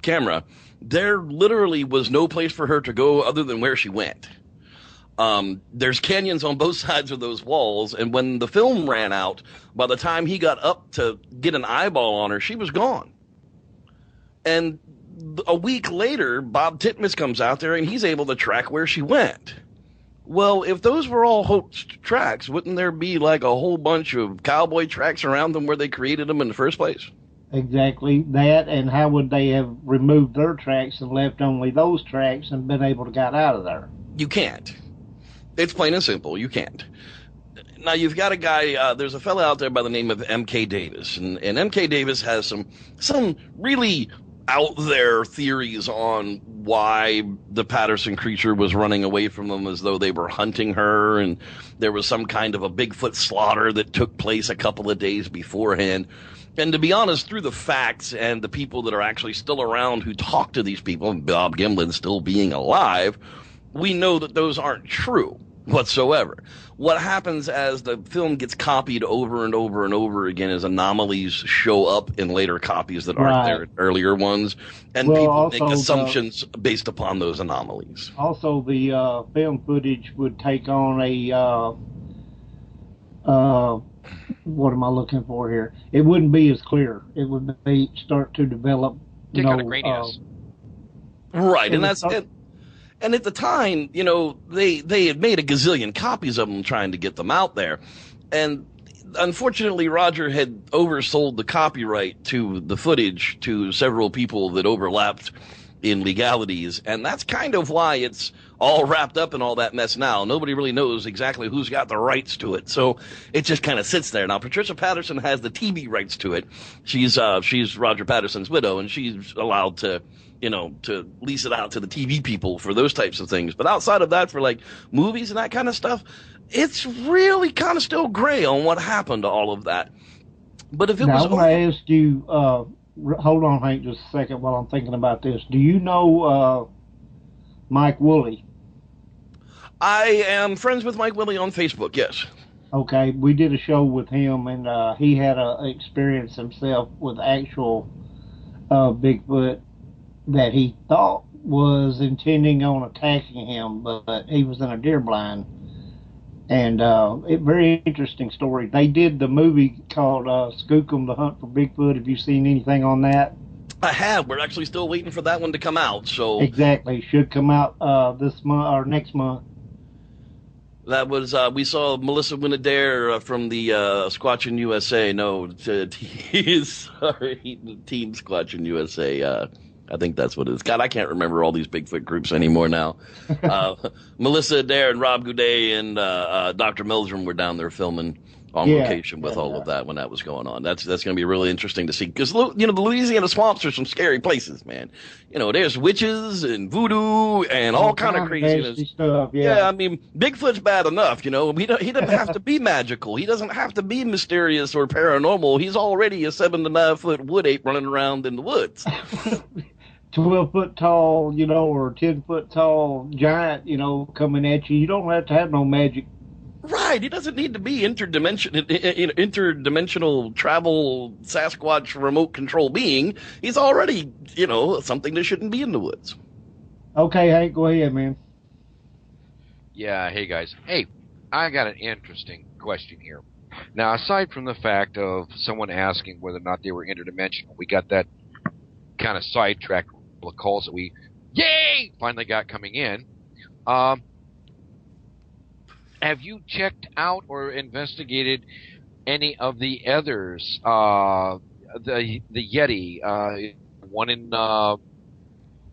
C: camera, there literally was no place for her to go other than where she went. There's canyons on both sides of those walls, and when the film ran out, by the time he got up to get an eyeball on her, she was gone. And a week later, Bob Titmus comes out there, and he's able to track where she went. Well, if those were all hoaxed tracks, wouldn't there be like a whole bunch of cowboy tracks around them where they created them in the first place?
B: Exactly that, and how would they have removed their tracks and left only those tracks and been able to get out of there?
C: You can't. It's plain and simple. You can't. Now, you've got a guy, there's a fellow out there by the name of M.K. Davis, and M.K. Davis has some really out there theories on why the Patterson creature was running away from them as though they were hunting her, and there was some kind of a Bigfoot slaughter that took place a couple of days beforehand. And to be honest, through the facts and the people that are actually still around who talk to these people, and Bob Gimlin still being alive, we know that those aren't true whatsoever. What happens as the film gets copied over and over and over again is anomalies show up in later copies that aren't there in earlier ones, and people make assumptions based upon those anomalies.
B: Also, the film footage would take on a what am I looking for here? It wouldn't be as clear. It would start to develop,
A: kind of graininess.
C: Right, and that's it. And at the time, they had made a gazillion copies of them trying to get them out there. And unfortunately, Roger had oversold the copyright to the footage to several people that overlapped in legalities. And that's kind of why it's all wrapped up in all that mess now. Nobody really knows exactly who's got the rights to it. So it just kind of sits there. Now, Patricia Patterson has the TV rights to it. She's Roger Patterson's widow, and she's allowed to lease it out to the TV people for those types of things. But outside of that, for like movies and that kind of stuff, it's really kind of still gray on what happened to all of that. But if it was...
B: I want to ask you, hold on, Hank, just a second while I'm thinking about this. Do you know Mike Woolley?
C: I am friends with Mike Woolley on Facebook, yes.
B: Okay, we did a show with him, and he had an experience himself with actual Bigfoot that he thought was intending on attacking him, but he was in a deer blind. And very interesting story. They did the movie called Skookum, The Hunt for Bigfoot. Have you seen anything on that?
C: I have. We're actually still waiting for that one to come out. So
B: exactly. Should come out this month or next month.
C: That was, we saw Melissa Winadair from the Squatchin' USA. No, Team Squatchin' USA. I think that's what it is. God, I can't remember all these Bigfoot groups anymore now. Melissa Adair and Rob Goudet and Dr. Meldrum were down there filming on location with all of that when that was going on. That's going to be really interesting to see, because the Louisiana swamps are some scary places, man. There's witches and voodoo and all kind of craziness
B: stuff.
C: I mean, Bigfoot's bad enough. He doesn't have to be magical. He doesn't have to be mysterious or paranormal. He's already a 7 to 9 foot wood ape running around in the woods.
B: 12-foot tall, or 10-foot tall giant, coming at you. You don't have to have no magic.
C: Right. He doesn't need to be interdimensional travel Sasquatch remote control being. He's already, something that shouldn't be in the woods.
B: Okay, Hank, go ahead, man.
A: Yeah, hey, guys. Hey, I got an interesting question here. Now, aside from the fact of someone asking whether or not they were interdimensional, we got that kind of sidetracked calls that we, finally got coming in. Have you checked out or investigated any of the others? The Yeti, one in,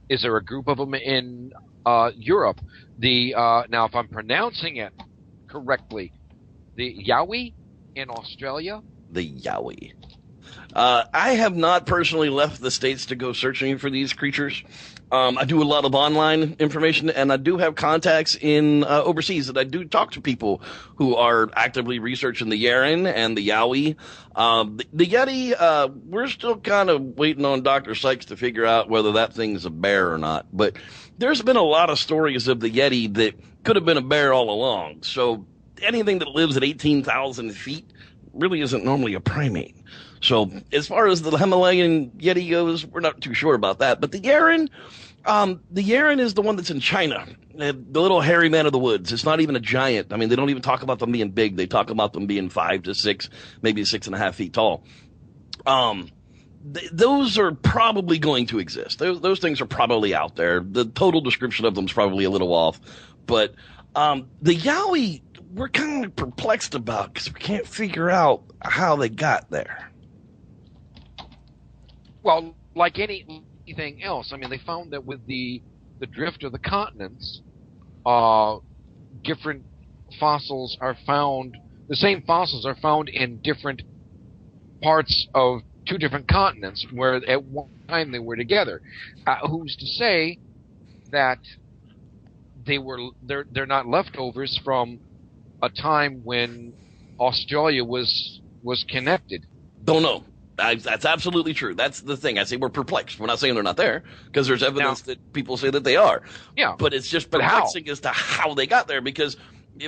A: is there a group of them in Europe? Now, if I'm pronouncing it correctly, the Yowie in Australia?
C: The Yowie. I have not personally left the States to go searching for these creatures. I do a lot of online information, and I do have contacts in overseas that I do talk to people who are actively researching the Yeren and the Yowie. The Yeti, we're still kind of waiting on Dr. Sykes to figure out whether that thing's a bear or not. But there's been a lot of stories of the Yeti that could have been a bear all along. So anything that lives at 18,000 feet really isn't normally a primate. So as far as the Himalayan Yeti goes, we're not too sure about that. But the Yeren is the one that's in China, the little hairy man of the woods. It's not even a giant. I mean, they don't even talk about them being big. They talk about them being 5 to 6, maybe 6.5 feet tall. Those are probably going to exist. Those things are probably out there. The total description of them is probably a little off. But the Yowie, we're kind of perplexed about because we can't figure out how they got there.
A: Well, like anything else, I mean, they found that with the drift of the continents, different fossils are found. The same fossils are found in different parts of 2 different continents, where at one time they were together. Who's to say that they're not leftovers from a time when Australia was connected?
C: Don't know. That's absolutely true. That's the thing. I say we're perplexed. We're not saying they're not there, because there's evidence that people say that they are.
A: Yeah.
C: But it's just perplexing as to how they got there, because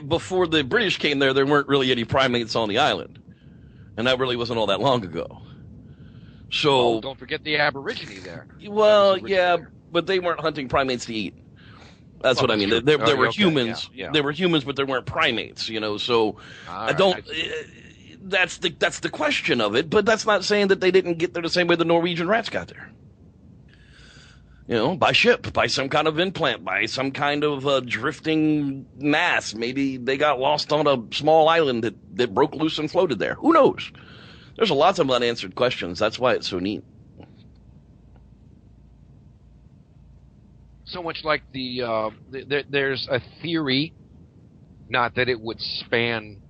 C: before the British came there weren't really any primates on the island. And that really wasn't all that long ago. So
A: don't forget the Aborigine there.
C: Well, yeah, but they weren't hunting primates to eat. That's what I mean. There were humans. Yeah. There were humans, but there weren't primates, So I don't... That's the question of it, but that's not saying that they didn't get there the same way the Norwegian rats got there. By ship, by some kind of implant, by some kind of drifting mass. Maybe they got lost on a small island that broke loose and floated there. Who knows? There's lots of unanswered questions. That's why it's so neat.
A: So much like there's a theory, not that it would span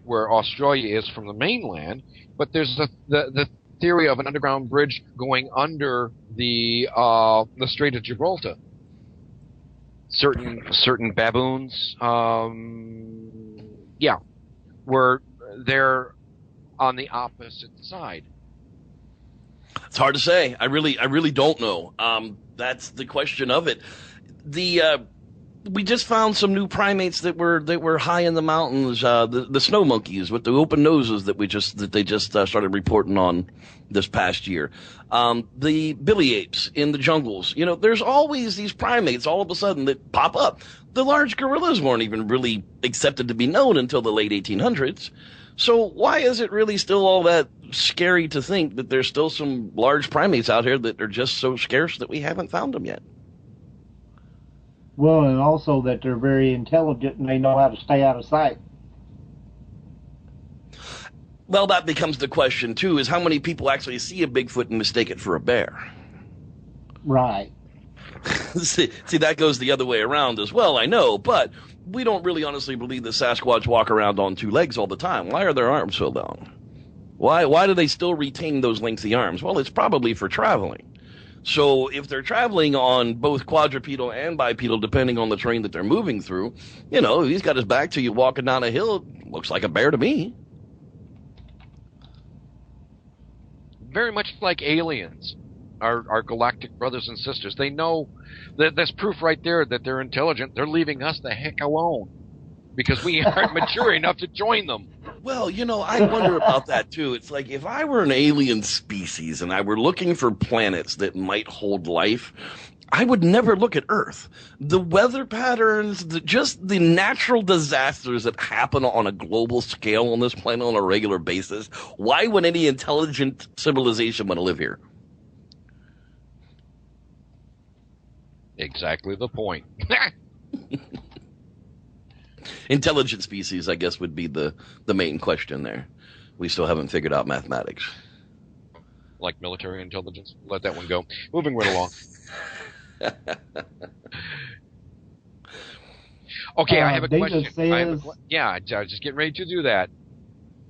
A: where Australia is from the mainland, but there's the theory of an underground bridge going under the Strait of Gibraltar. Certain baboons, were there on the opposite side.
C: It's hard to say. I really don't know. That's the question of it. We just found some new primates that were high in the mountains. The snow monkeys with the open noses that they just started reporting on this past year. The billy apes in the jungles. There's always these primates all of a sudden that pop up. The large gorillas weren't even really accepted to be known until the late 1800s. So why is it really still all that scary to think that there's still some large primates out here that are just so scarce that we haven't found them yet?
B: Well, and also that they're very intelligent and they know how to stay out of sight.
C: Well, that becomes the question, too, is how many people actually see a Bigfoot and mistake it for a bear?
B: Right.
C: See, that goes the other way around as well, I know, but we don't really honestly believe that Sasquatch walk around on 2 legs all the time. Why are their arms so long? Why do they still retain those lengthy arms? Well, it's probably for traveling. So if they're traveling on both quadrupedal and bipedal, depending on the terrain that they're moving through, if he's got his back to you walking down a hill, it looks like a bear to me.
A: Very much like aliens, our galactic brothers and sisters. They know that there's proof right there that they're intelligent. They're leaving us the heck alone because we aren't mature enough to join them.
C: Well, I wonder about that, too. It's like if I were an alien species and I were looking for planets that might hold life, I would never look at Earth. The weather patterns, just the natural disasters that happen on a global scale on this planet on a regular basis, why would any intelligent civilization want to live here?
A: Exactly the point.
C: Intelligent species, I guess, would be the main question there. We still haven't figured out mathematics.
A: Like military intelligence. Let that one go. Moving right along. Okay, I have a question. I was just getting ready to do that.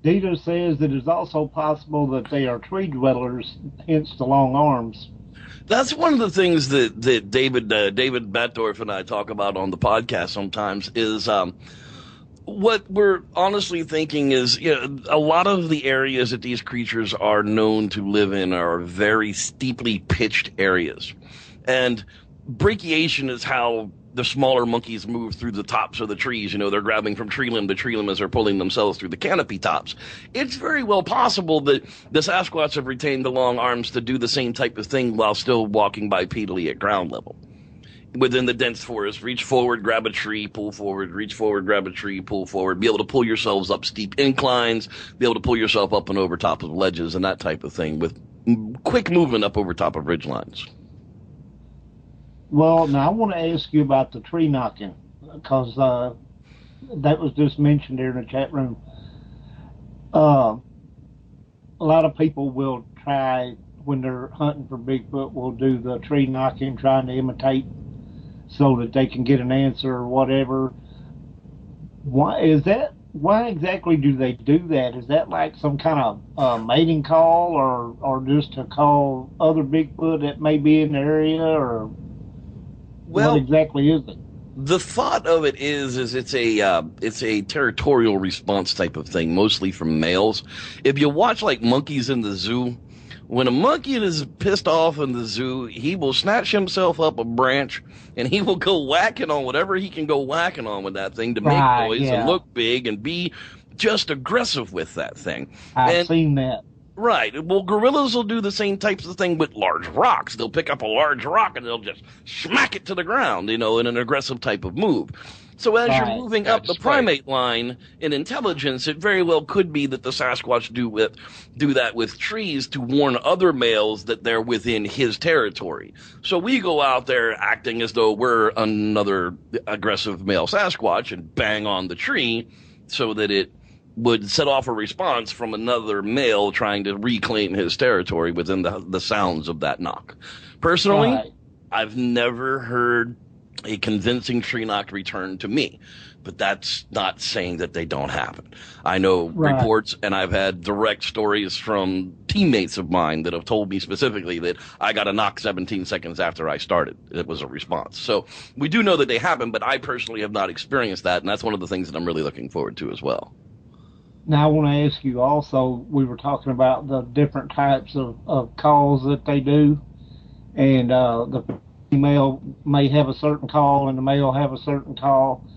B: Dita says that it's also possible that they are tree dwellers, hence the long arms.
C: That's one of the things that David Batdorf and I talk about on the podcast sometimes is what we're honestly thinking is, a lot of the areas that these creatures are known to live in are very steeply pitched areas. And brachiation is how the smaller monkeys move through the tops of the trees. They're grabbing from tree limb to tree limb as they're pulling themselves through the canopy tops. It's very well possible that the Sasquatch have retained the long arms to do the same type of thing while still walking bipedally at ground level. Within the dense forest, reach forward, grab a tree, pull forward, reach forward, grab a tree, pull forward, be able to pull yourselves up steep inclines, be able to pull yourself up and over top of ledges and that type of thing with quick movement up over top of ridge lines.
B: Well, now I want to ask you about the tree knocking, because that was just mentioned there in the chat room. A lot of people will try, when they're hunting for Bigfoot, will do the tree knocking, trying to imitate so that they can get an answer or whatever. Why exactly do they do that? Is that like some kind of mating call, or just to call other Bigfoot that may be in the area, or what exactly is it?
C: The thought of it is it's a territorial response type of thing, mostly from males. If you watch like monkeys in the zoo, when a monkey is pissed off in the zoo, he will snatch himself up a branch and he will go whacking on whatever he can go whacking on with that thing to make noise and look big and be just aggressive with that thing.
B: I've seen that.
C: Right. Well, gorillas will do the same types of thing with large rocks. They'll pick up a large rock and they'll just smack it to the ground, in an aggressive type of move. So as you're moving up the primate line in intelligence, it very well could be that the Sasquatch do that with trees to warn other males that they're within his territory. So we go out there acting as though we're another aggressive male Sasquatch and bang on the tree so that it would set off a response from another male trying to reclaim his territory within the sounds of that knock. Personally, I've never heard a convincing tree knock return to me, but that's not saying that they don't happen. I know reports, and I've had direct stories from teammates of mine that have told me specifically that I got a knock 17 seconds after I started. It was a response. So we do know that they happen, but I personally have not experienced that, and that's one of the things that I'm really looking forward to as well.
B: Now, I want to ask you also, we were talking about the different types of calls that they do, and the female may have a certain call and the male have a certain call.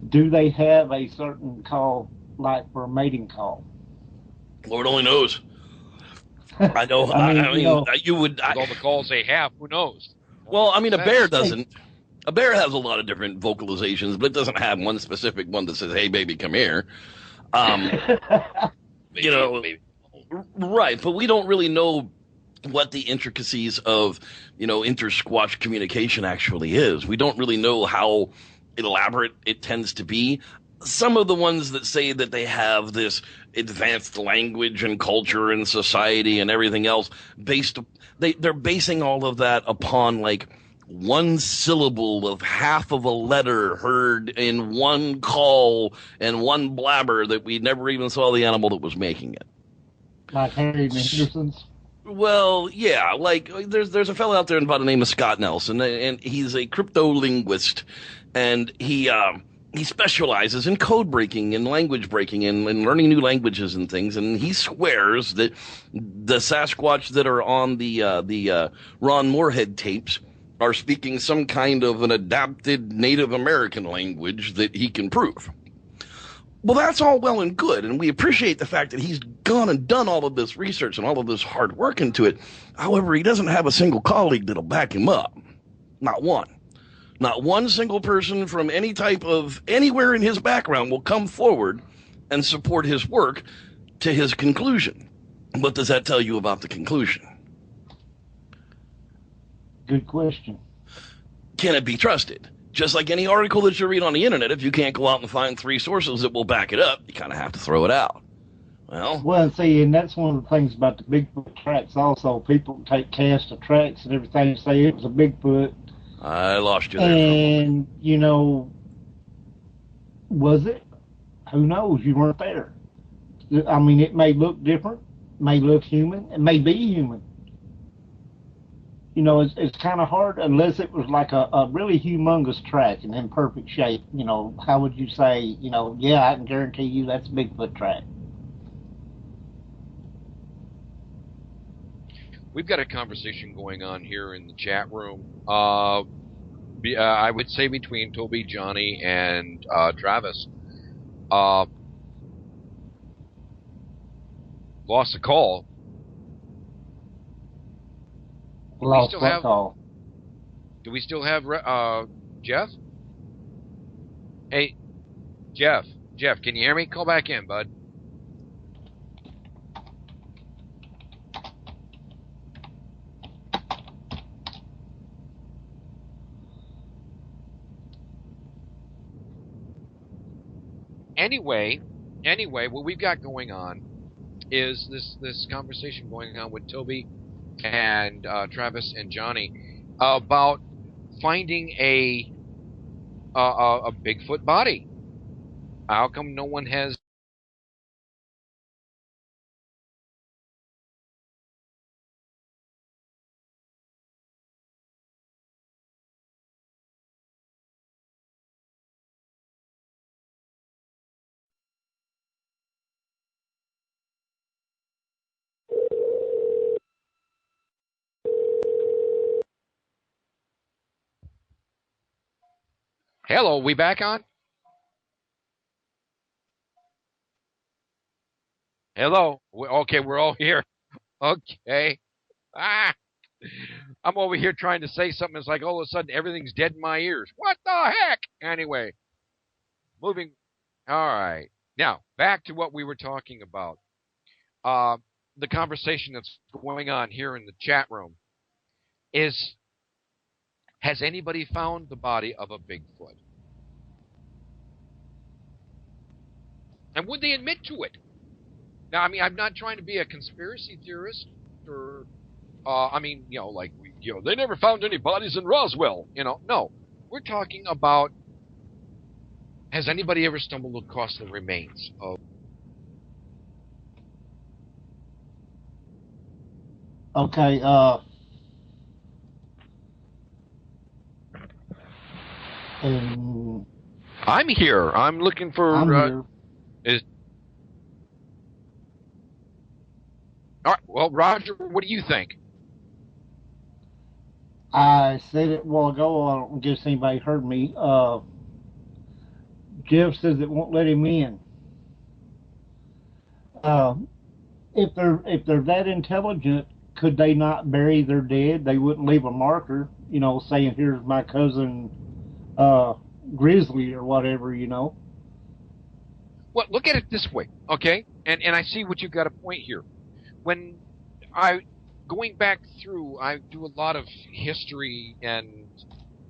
B: Do they have a certain call, like for a mating call?
C: Lord only knows. I know. You would.
A: With all the calls they have, who knows?
C: Well, I mean, a bear doesn't. A bear has a lot of different vocalizations, but it doesn't have one specific one that says, "Hey, baby, come here." Right, but we don't really know what the intricacies of, inter-squatch communication actually is. We don't really know how elaborate it tends to be. Some of the ones that say that they have this advanced language and culture and society and everything else they're basing all of that upon like one syllable of half of a letter heard in one call and one blabber that we never even saw the animal that was making it.
B: Like Harry Henderson's?
C: Well, yeah, like there's a fellow out there by the name of Scott Nelson, and he's a crypto-linguist, and he specializes in code breaking and language breaking and learning new languages and things, and he swears that the Sasquatch that are on the Ron Moorhead tapes are speaking some kind of an adapted Native American language that he can prove. Well, that's all well and good, and we appreciate the fact that he's gone and done all of this research and all of this hard work into it. However, he doesn't have a single colleague that'll back him up. Not one. Not one single person from any type of anywhere in his background will come forward and support his work to his conclusion. What does that tell you about the conclusion?
B: Good question.
C: can it be trusted? Just like any article that you read on the internet, if you can't go out and find 3 sources that will back it up, you kind of have to throw it out. Well,
B: see, and that's one of the things about the Bigfoot tracks also. People take cast of tracks and everything and say it was a Bigfoot.
C: I lost you there.
B: And, you know, was it? Who knows? You weren't there. I mean, it may look different, may look human, it may be human. You know, it's kind of hard unless it was like a really humongous track and in perfect shape. You know, how would you say, you know, yeah, I can guarantee you that's a Bigfoot track.
A: We've got a conversation going on here in the chat room. I would say between Toby, Johnny, and Travis. Lost a call.
B: Lost what call?
A: Do we still have Jeff? Hey, Jeff, can you hear me? Call back in, bud. Anyway, what we've got going on is this conversation going on with Toby and Travis and Johnny about finding a Bigfoot body. How come no one has? Hello, we back on? Hello. Okay, we're all here. Okay. I'm over here trying to say something. It's like all of a sudden everything's dead in my ears. What the heck? Anyway, moving. All right. Now, back to what we were talking about. The conversation that's going on here in the chat room is, has anybody found the body of a Bigfoot? And would they admit to it? Now, I mean, I'm not trying to be a conspiracy theorist or, I mean, you know, like, they never found any bodies in Roswell. You know, no. We're talking about, has anybody ever stumbled across the remains of...
B: Okay,
A: I'm here. I'm looking for...
B: I'm here.
A: All right, well, Roger, what do you think?
B: I said it a while ago. I don't guess anybody heard me. Jeff says it won't let him in. If they're that intelligent, could they not bury their dead? They wouldn't leave a marker, you know, saying here's my cousin Grizzly or whatever, you know.
A: Well, look at it this way, okay? And I see what you've got a point here. When going back through, I do a lot of history and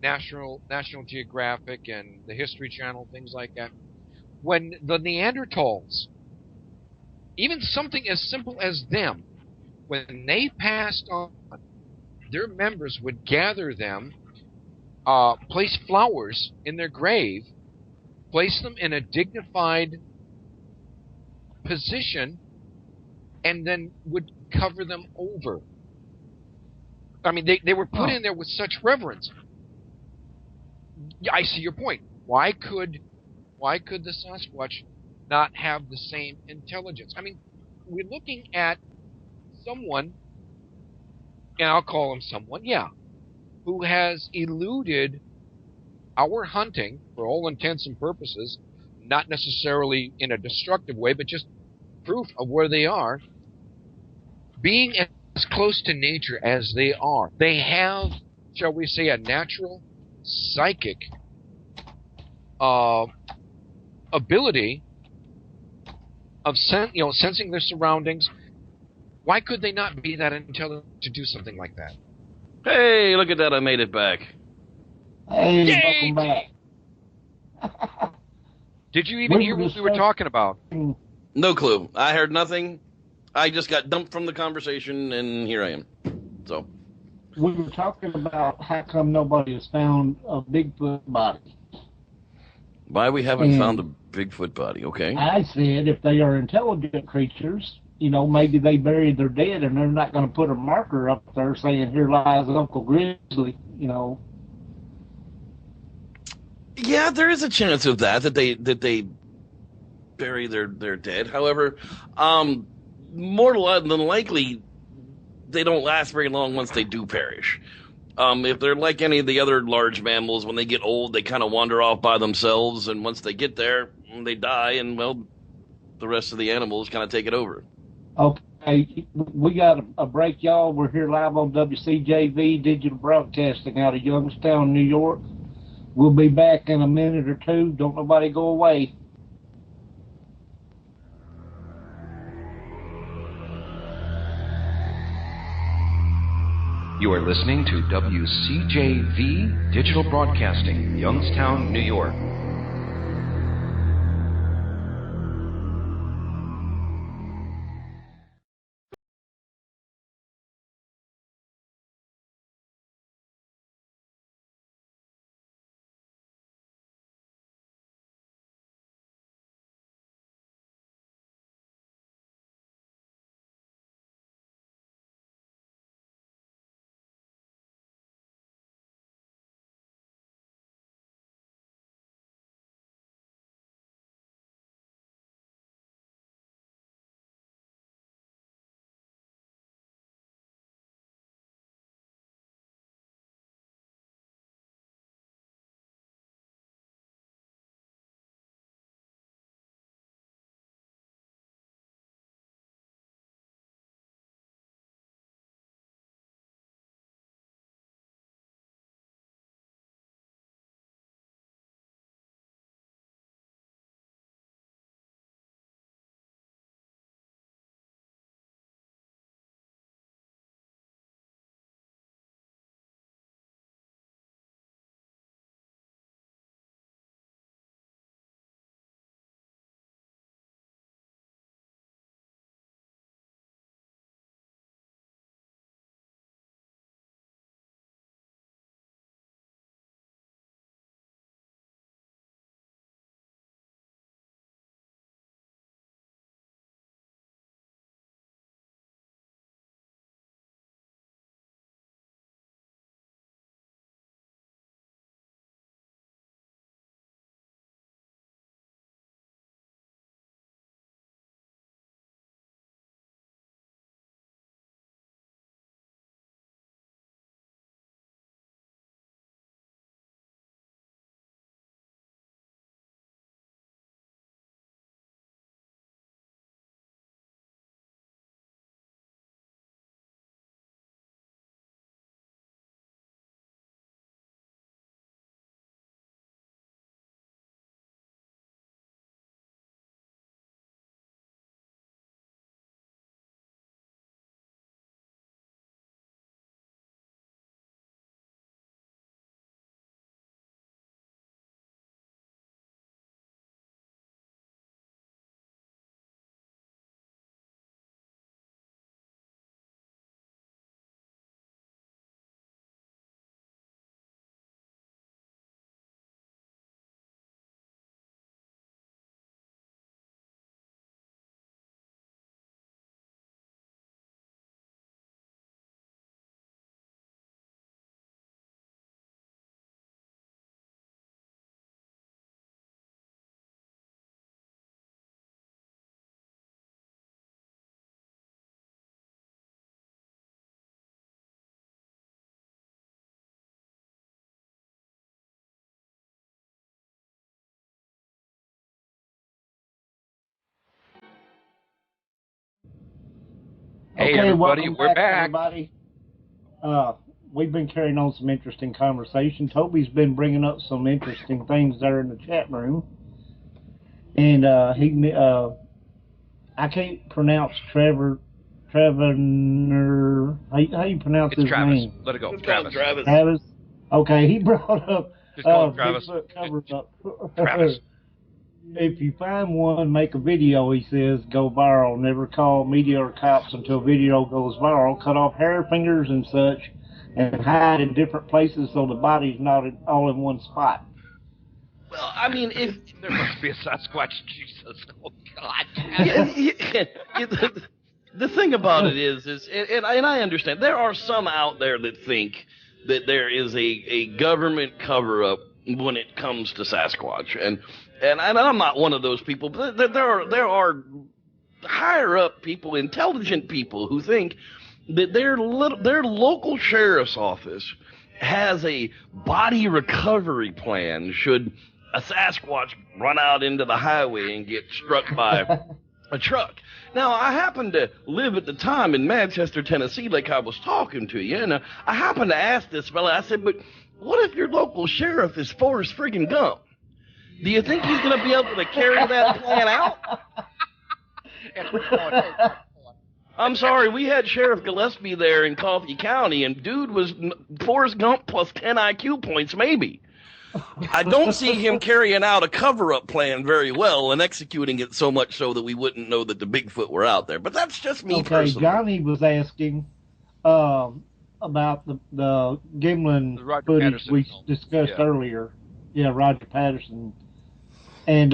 A: National Geographic and the History Channel, things like that. When the Neanderthals, even something as simple as them, when they passed on, their members would gather them, place flowers in their grave, place them in a dignified position, and then would cover them over. I mean, they were put in there with such reverence. I see your point. Why could the Sasquatch not have the same intelligence? I mean, we're looking at someone, and I'll call him someone, yeah, who has eluded our hunting for all intents and purposes, not necessarily in a destructive way, but just proof of where they are, being as close to nature as they are. They have, shall we say, a natural psychic ability of sensing their surroundings. Why could they not be that intelligent to do something like that?
C: Hey, look at that, I made it back.
B: Hey,
A: Yay!
B: welcome back.
A: Did you even hear what we were talking about?
C: No clue. I heard nothing. I just got dumped from the conversation, and here I am. So
B: we were talking about how come nobody has found a Bigfoot body.
C: why we haven't found a Bigfoot body? Okay.
B: I said if they are intelligent creatures, you know, maybe they buried their dead, and they're not going to put a marker up there saying here lies Uncle Grizzly. You know.
C: Yeah, there is a chance of that they bury their dead. However, more than likely, they don't last very long once they do perish. If they're like any of the other large mammals, when they get old, they kind of wander off by themselves, and once they get there, they die, and, well, the rest of the animals kind of take it over.
B: Okay, we got a break, y'all. We're here live on WCJV Digital Broadcasting out of Youngstown, New York. We'll be back in a minute or two. Don't nobody go away.
G: You are listening to WCJV Digital Broadcasting, Youngstown, New York.
A: Hey,
B: Okay,
A: everybody,
B: welcome
A: we're
B: back,
A: back.
B: everybody. We've been carrying on some interesting conversation. Toby's been bringing up some interesting things there in the chat room. And I can't pronounce Trevor. How you pronounce
A: It's
B: his
A: Travis.
B: name?
A: Let it go.
C: Let's call him
A: Travis.
C: Travis.
B: Okay, he brought up
A: Just call him Travis.
B: Bigfoot cover-up.
A: Travis.
B: If you find one, make a video, he says, go viral. Never call media or cops until video goes viral. Cut off hair, fingers, and such, and hide in different places so the body's not all in one spot.
C: Well, I mean, if
A: There must be a Sasquatch. Jesus. Oh, God.
C: The thing about it is and I understand, there are some out there that think that there is a government cover-up when it comes to Sasquatch, and I'm not one of those people, but there are higher up people, intelligent people, who think that their local sheriff's office has a body recovery plan should a Sasquatch run out into the highway and get struck by a truck. Now, I happened to live at the time in Manchester, Tennessee, like I was talking to you, and I happened to ask this fella, I said, but what if your local sheriff is Forrest friggin' Gump? Do you think he's going to be able to carry that plan out? I'm sorry, we had Sheriff Gillespie there in Coffee County, and dude was Forrest Gump plus 10 IQ points, maybe. I don't see him carrying out a cover-up plan very well and executing it so much so that we wouldn't know that the Bigfoot were out there. But that's just me personally.
B: Johnny was asking about the Gimlin footage
A: Patterson
B: we
A: film.
B: discussed earlier. Yeah, Roger Patterson. And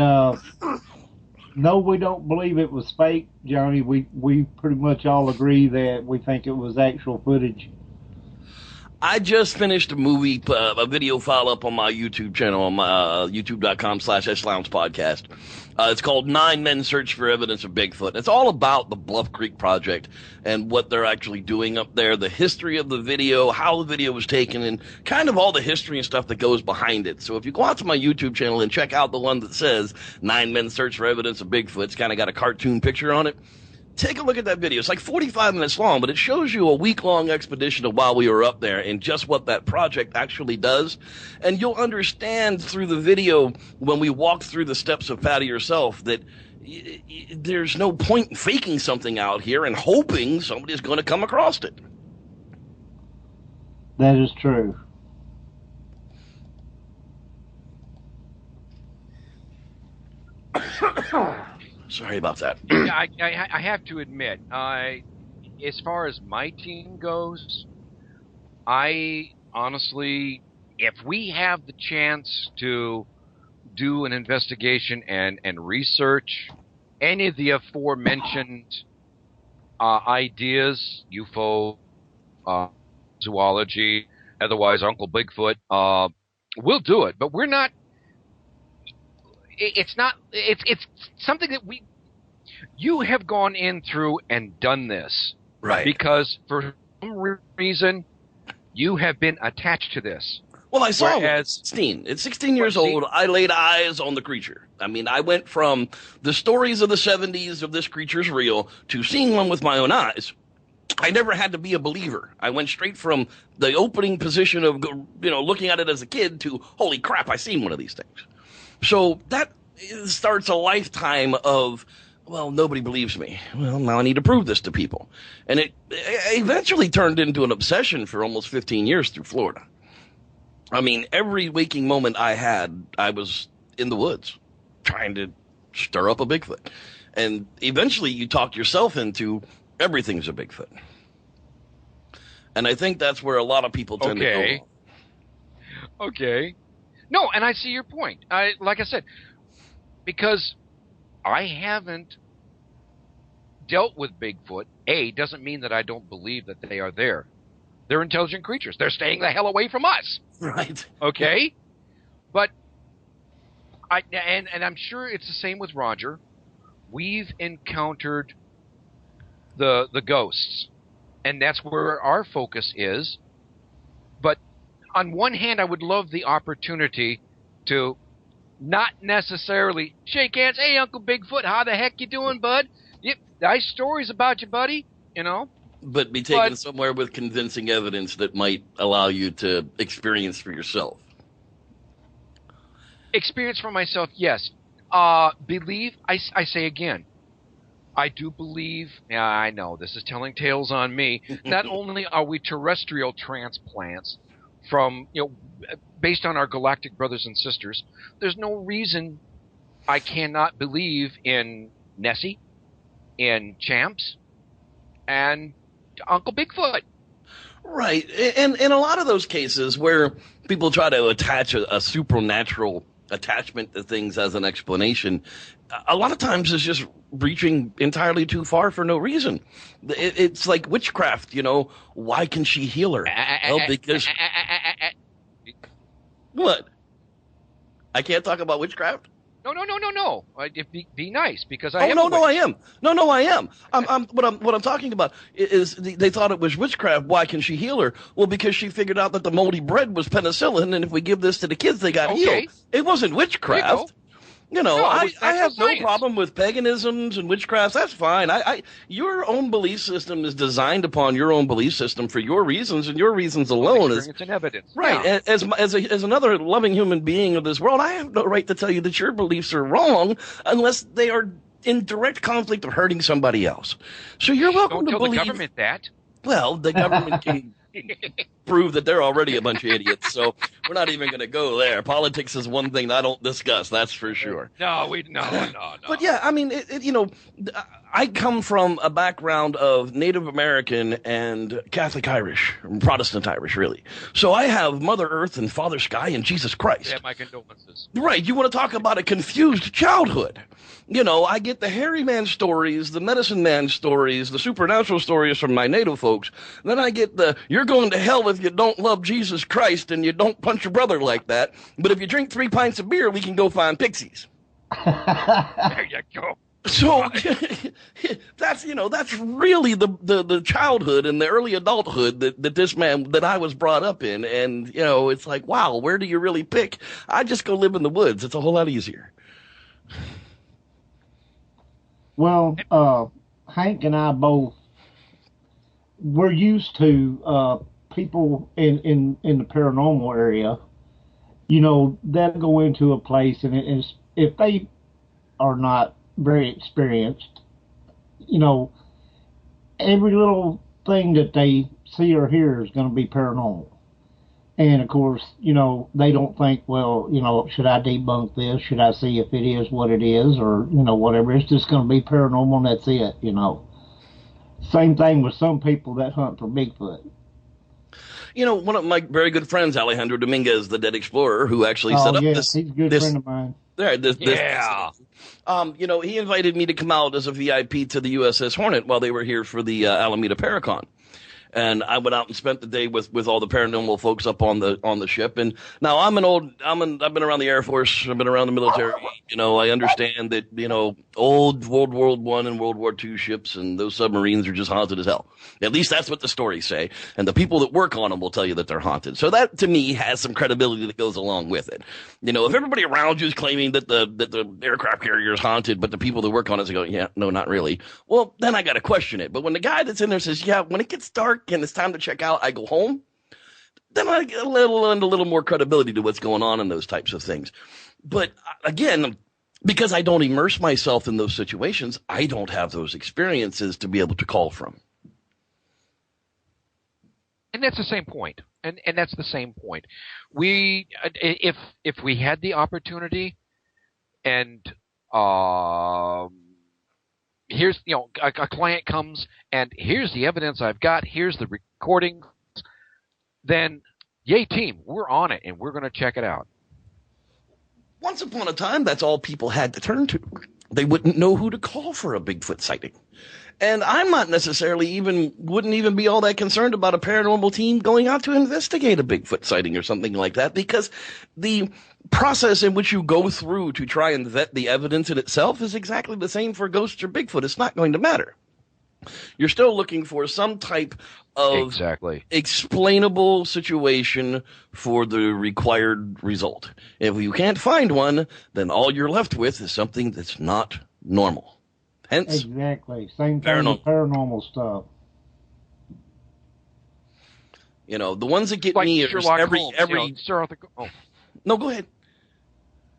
B: no, we don't believe it was fake, Johnny. We pretty much all agree that we think it was actual footage.
C: I just finished a video file up on my YouTube channel, on my youtube.com/SLounge It's called 9 Men Search for Evidence of Bigfoot. It's all about the Bluff Creek Project and what they're actually doing up there, the history of the video, how the video was taken, and kind of all the history and stuff that goes behind it. So if you go out to my YouTube channel and check out the one that says 9 Men Search for Evidence of Bigfoot, it's kind of got a cartoon picture on it. Take a look at that video. It's like 45 minutes long, but it shows you a week-long expedition of while we were up there and just what that project actually does. And you'll understand through the video, when we walk through the steps of Patty yourself, that there's no point in faking something out here and hoping somebody's going to come across it.
B: That is true.
C: Sorry about that.
A: I have to admit, as far as my team goes, I honestly, if we have the chance to do an investigation and research any of the aforementioned ideas, UFO, zoology, otherwise Uncle Bigfoot, we'll do it. But we're not. It's something that you have gone in through and done this.
C: Right.
A: Because for some reason, you have been attached to this.
C: Well, I saw it at 16. At 16 years old, I laid eyes on the creature. I mean, I went from the stories of the 70s of this creature's real to seeing one with my own eyes. I never had to be a believer. I went straight from the opening position of, looking at it as a kid to, holy crap, I seen one of these things. So that starts a lifetime of, well, nobody believes me. Well, now I need to prove this to people. And it eventually turned into an obsession for almost 15 years through Florida. I mean, every waking moment I had, I was in the woods trying to stir up a Bigfoot. And eventually you talk yourself into everything's a Bigfoot. And I think that's where a lot of people tend to go.
A: Okay. No, and I see your point. Like I said, because I haven't dealt with Bigfoot, doesn't mean that I don't believe that they are there. They're intelligent creatures. They're staying the hell away from us.
C: Right.
A: Okay? But and I'm sure it's the same with Roger. We've encountered the ghosts, and that's where our focus is. But on one hand, I would love the opportunity to not necessarily shake hands. Hey, Uncle Bigfoot, how the heck you doing, bud? Nice stories about you, buddy.
C: But be taken somewhere with convincing evidence that might allow you to experience for yourself.
A: Experience for myself, yes. Believe, I say again, I do believe, I know, this is telling tales on me. Not only are we terrestrial transplants from, based on our galactic brothers and sisters, there's no reason I cannot believe in Nessie, in Champs, and Uncle Bigfoot.
C: Right. And in a lot of those cases where people try to attach a supernatural attachment to things as an explanation, a lot of times it's just reaching entirely too far for no reason. It's like witchcraft, you know. Why can she heal her? Well, because... What? I can't talk about witchcraft?
A: No. Be nice, because I
C: I am. I am. What I'm talking about is they thought it was witchcraft. Why can she heal her? Well, because she figured out that the moldy bread was penicillin, and if we give this to the kids, they got healed. It wasn't witchcraft. You know, I have no problem with paganisms and witchcrafts. That's fine. Your own belief system is designed upon your own belief system for your reasons and your reasons alone.
A: Experience and evidence.
C: Right.
A: Yeah.
C: As another loving human being of this world, I have no right to tell you that your beliefs are wrong unless they are in direct conflict of hurting somebody else. So you're welcome to believe.
A: Don't tell the government that.
C: Well, the government can prove that they're already a bunch of idiots, so we're not even going to go there. Politics is one thing I don't discuss, that's for sure.
A: No.
C: But yeah, I mean, you know, I come from a background of Native American and Catholic Irish, Protestant Irish, really. So I have Mother Earth and Father Sky and Jesus Christ.
A: Yeah, my condolences.
C: Right, you want to talk about a confused childhood. You know, I get the hairy man stories, the medicine man stories, the supernatural stories from my native folks. Then I get the, you're going to hell if you don't love Jesus Christ and you don't punch your brother like that. But if you drink 3 pints of beer, we can go find pixies.
A: There you go.
C: So that's, you know, that's really the childhood and the early adulthood that I was brought up in. And, you know, it's like, wow, where do you really pick? I just go live in the woods. It's a whole lot easier.
B: Well, Hank and I both, we're used to people in the paranormal area, you know, they'll go into a place and if they are not very experienced, you know, every little thing that they see or hear is going to be paranormal. And of course, you know, they don't think, well, you know, should I debunk this? Should I see if it is what it is, or, you know, whatever? It's just going to be paranormal and that's it, you know. Same thing with some people that hunt for Bigfoot.
C: You know, one of my very good friends, Alejandro Dominguez, the Dead Explorer, who actually set up this.
B: He's a good friend of mine.
C: You know, he invited me to come out as a VIP to the USS Hornet while they were here for the Alameda Paracon. And I went out and spent the day with all the paranormal folks up on the ship. And now I've been around the Air Force, I've been around the military. You know, I understand that, you know, old World War I and World War II ships and those submarines are just haunted as hell. At least that's what the stories say. And the people that work on them will tell you that they're haunted. So that, to me, has some credibility that goes along with it. You know, if everybody around you is claiming that the aircraft carrier is haunted, but the people that work on it say, yeah, no, not really. Well, then I got to question it. But when the guy that's in there says, yeah, when it gets dark and it's time to check out, I go home, then I get a little more credibility to what's going on in those types of things. But again, because I don't immerse myself in those situations, I don't have those experiences to be able to call from.
A: And that's the same point. And that's the same point. We, if we had the opportunity, and here's, you know, a client comes and here's the evidence I've got, here's the recordings, then yay team, we're on it and we're going to check it out.
C: Once upon a time, that's all people had to turn to. They wouldn't know who to call for a Bigfoot sighting. And I'm not necessarily wouldn't even be all that concerned about a paranormal team going out to investigate a Bigfoot sighting or something like that, because the process in which you go through to try and vet the evidence in itself is exactly the same for ghosts or Bigfoot. It's not going to matter. You're still looking for some type of explainable situation for the required result. If you can't find one, then all you're left with is something that's not normal. Hence,
B: exactly. Same thing with paranormal stuff.
C: You know, the ones that get
A: like
C: me
A: Sherlock
C: are
A: Holmes, you know, Sir Arthur. Oh.
C: No, go ahead.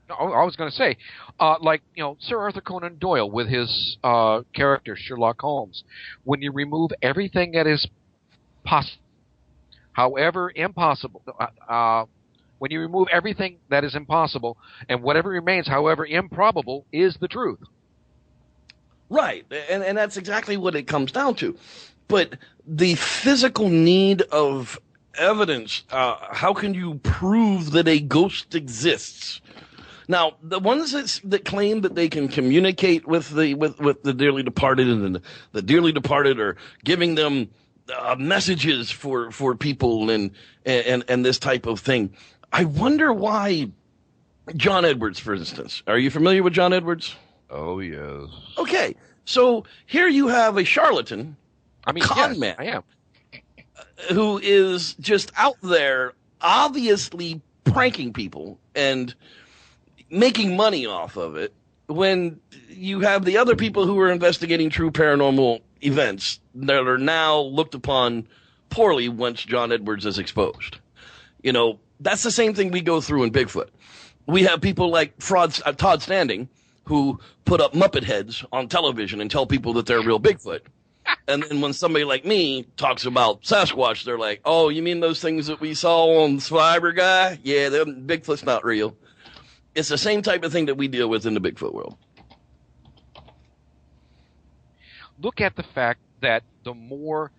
A: No, I was going to say, like, you know, Sir Arthur Conan Doyle with his character Sherlock Holmes. When you remove everything that is possible, however impossible, When you remove everything that is impossible, and whatever remains, however improbable, is the truth.
C: Right, and that's exactly what it comes down to. But the physical need of evidence, how can you prove that a ghost exists? Now, the ones that claim that they can communicate with the dearly departed, and the dearly departed are giving them messages for people and this type of thing. I wonder why John Edwards, for instance. Are you familiar with John Edwards?
A: Oh, yes.
C: Okay, so here you have a charlatan, con man,
A: I am,
C: who is just out there obviously pranking people and making money off of it, when you have the other people who are investigating true paranormal events that are now looked upon poorly once John Edwards is exposed. You know, that's the same thing we go through in Bigfoot. We have people like Todd Standing, who put up Muppet heads on television and tell people that they're real Bigfoot. And then when somebody like me talks about Sasquatch, they're like, oh, you mean those things that we saw on Survivor Guy? Yeah, Bigfoot's not real. It's the same type of thing that we deal with in the Bigfoot world.
A: Look at the fact that the more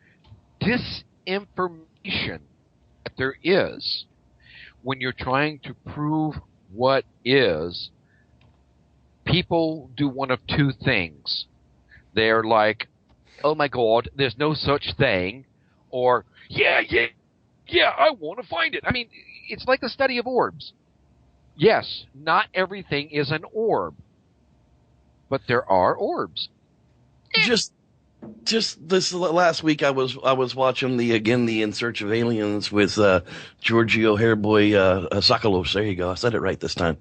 A: disinformation that there is when you're trying to prove what is, people do one of two things. They're like, oh my God, there's no such thing, or yeah, I want to find it. I mean, it's like the study of orbs. Yes, not everything is an orb, but there are orbs.
C: Just this last week, I was watching the In Search of Aliens with Giorgio Hairboy Sakalos. There you go, I said it right this time.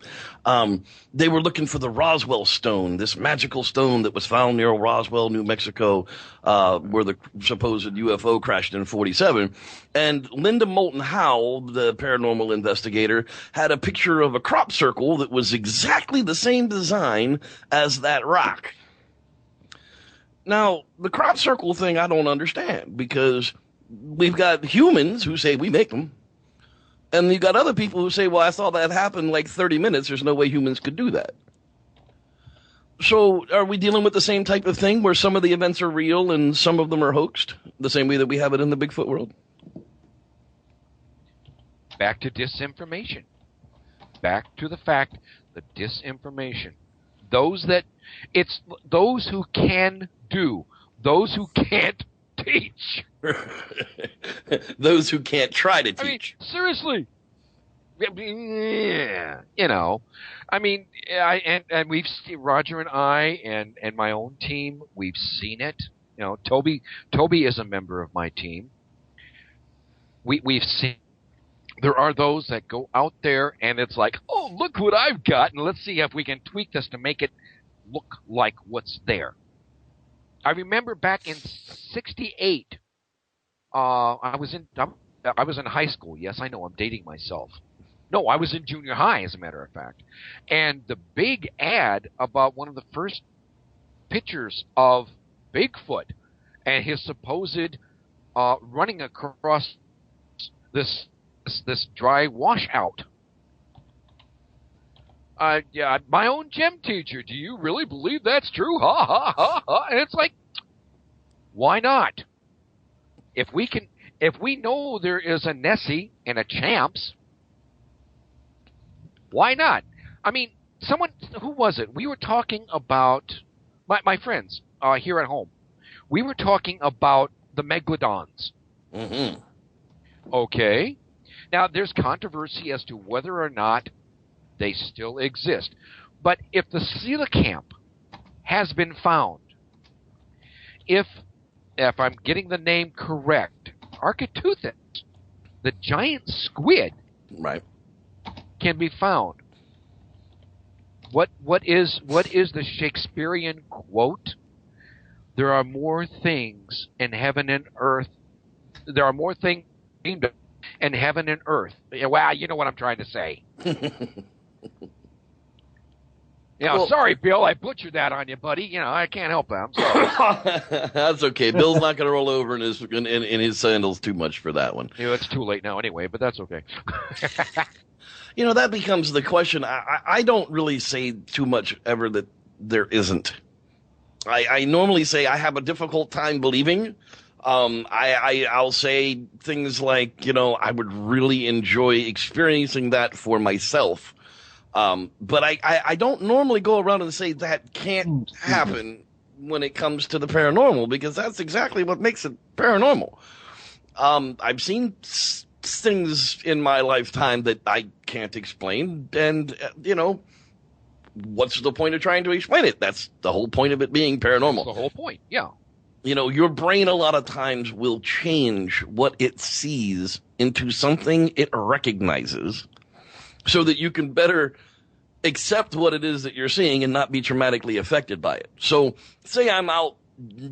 C: They were looking for the Roswell stone, this magical stone that was found near Roswell, New Mexico, where the supposed UFO crashed in '47. And Linda Moulton Howe, the paranormal investigator, had a picture of a crop circle that was exactly the same design as that rock. Now, the crop circle thing I don't understand, because we've got humans who say we make them, and you've got other people who say, well, I saw that happen in like 30 minutes. There's no way humans could do that. So are we dealing with the same type of thing where some of the events are real and some of them are hoaxed, the same way that we have it in the Bigfoot world?
A: Back to disinformation. Back to the fact that disinformation. Those who can do, those who can't teach.
C: Those who can't try to teach.
A: I mean, seriously. Yeah, you know, I mean, and we've seen, Roger and I and my own team, we've seen it. You know, Toby is a member of my team. We've seen. There are those that go out there and it's like, oh, look what I've got, and let's see if we can tweak this to make it look like what's there. I remember back in '68, I was in high school. Yes, I know, I'm dating myself. No, I was in junior high, as a matter of fact. And the big ad about one of the first pictures of Bigfoot and his supposed running across this dry washout. Yeah, my own gym teacher. Do you really believe that's true? Ha ha ha ha! And it's like, why not? If we know there is a Nessie and a Champs, why not? I mean, who was it? We were talking about my friends here at home. We were talking about the megalodons.
C: Mm-hmm.
A: Okay. Now, there's controversy as to whether or not they still exist. But if the coelacanth has been found, if I'm getting the name correct, Architeuthis, the giant squid,
C: right,
A: can be found. What is the Shakespearean quote? There are more things in heaven and earth. There are more things in heaven and earth. Well, you know what I'm trying to say. Well, sorry, Bill, I butchered that on you, buddy. You know, I can't help it. I'm sorry.
C: That's okay. Bill's not going to roll over in his sandals too much for that one.
A: You know, it's too late now anyway, but that's okay.
C: that becomes the question. I don't really say too much ever that there isn't. I normally say I have a difficult time believing. I'll say things like, I would really enjoy experiencing that for myself. But I don't normally go around and say that can't happen when it comes to the paranormal, because that's exactly what makes it paranormal. I've seen things in my lifetime that I can't explain, and, what's the point of trying to explain it? That's the whole point of it being paranormal.
A: That's the whole point, yeah.
C: Your brain a lot of times will change what it sees into something it recognizes so that you can better accept what it is that you're seeing and not be traumatically affected by it. So say I'm out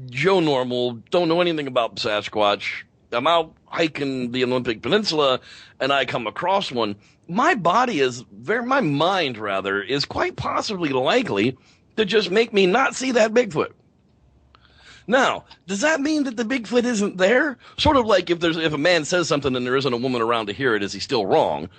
C: Joe Normal, don't know anything about Sasquatch. I'm out hiking the Olympic Peninsula and I come across one. My mind is quite possibly likely to just make me not see that Bigfoot. Now, does that mean that the Bigfoot isn't there? Sort of like if a man says something and there isn't a woman around to hear it, is he still wrong?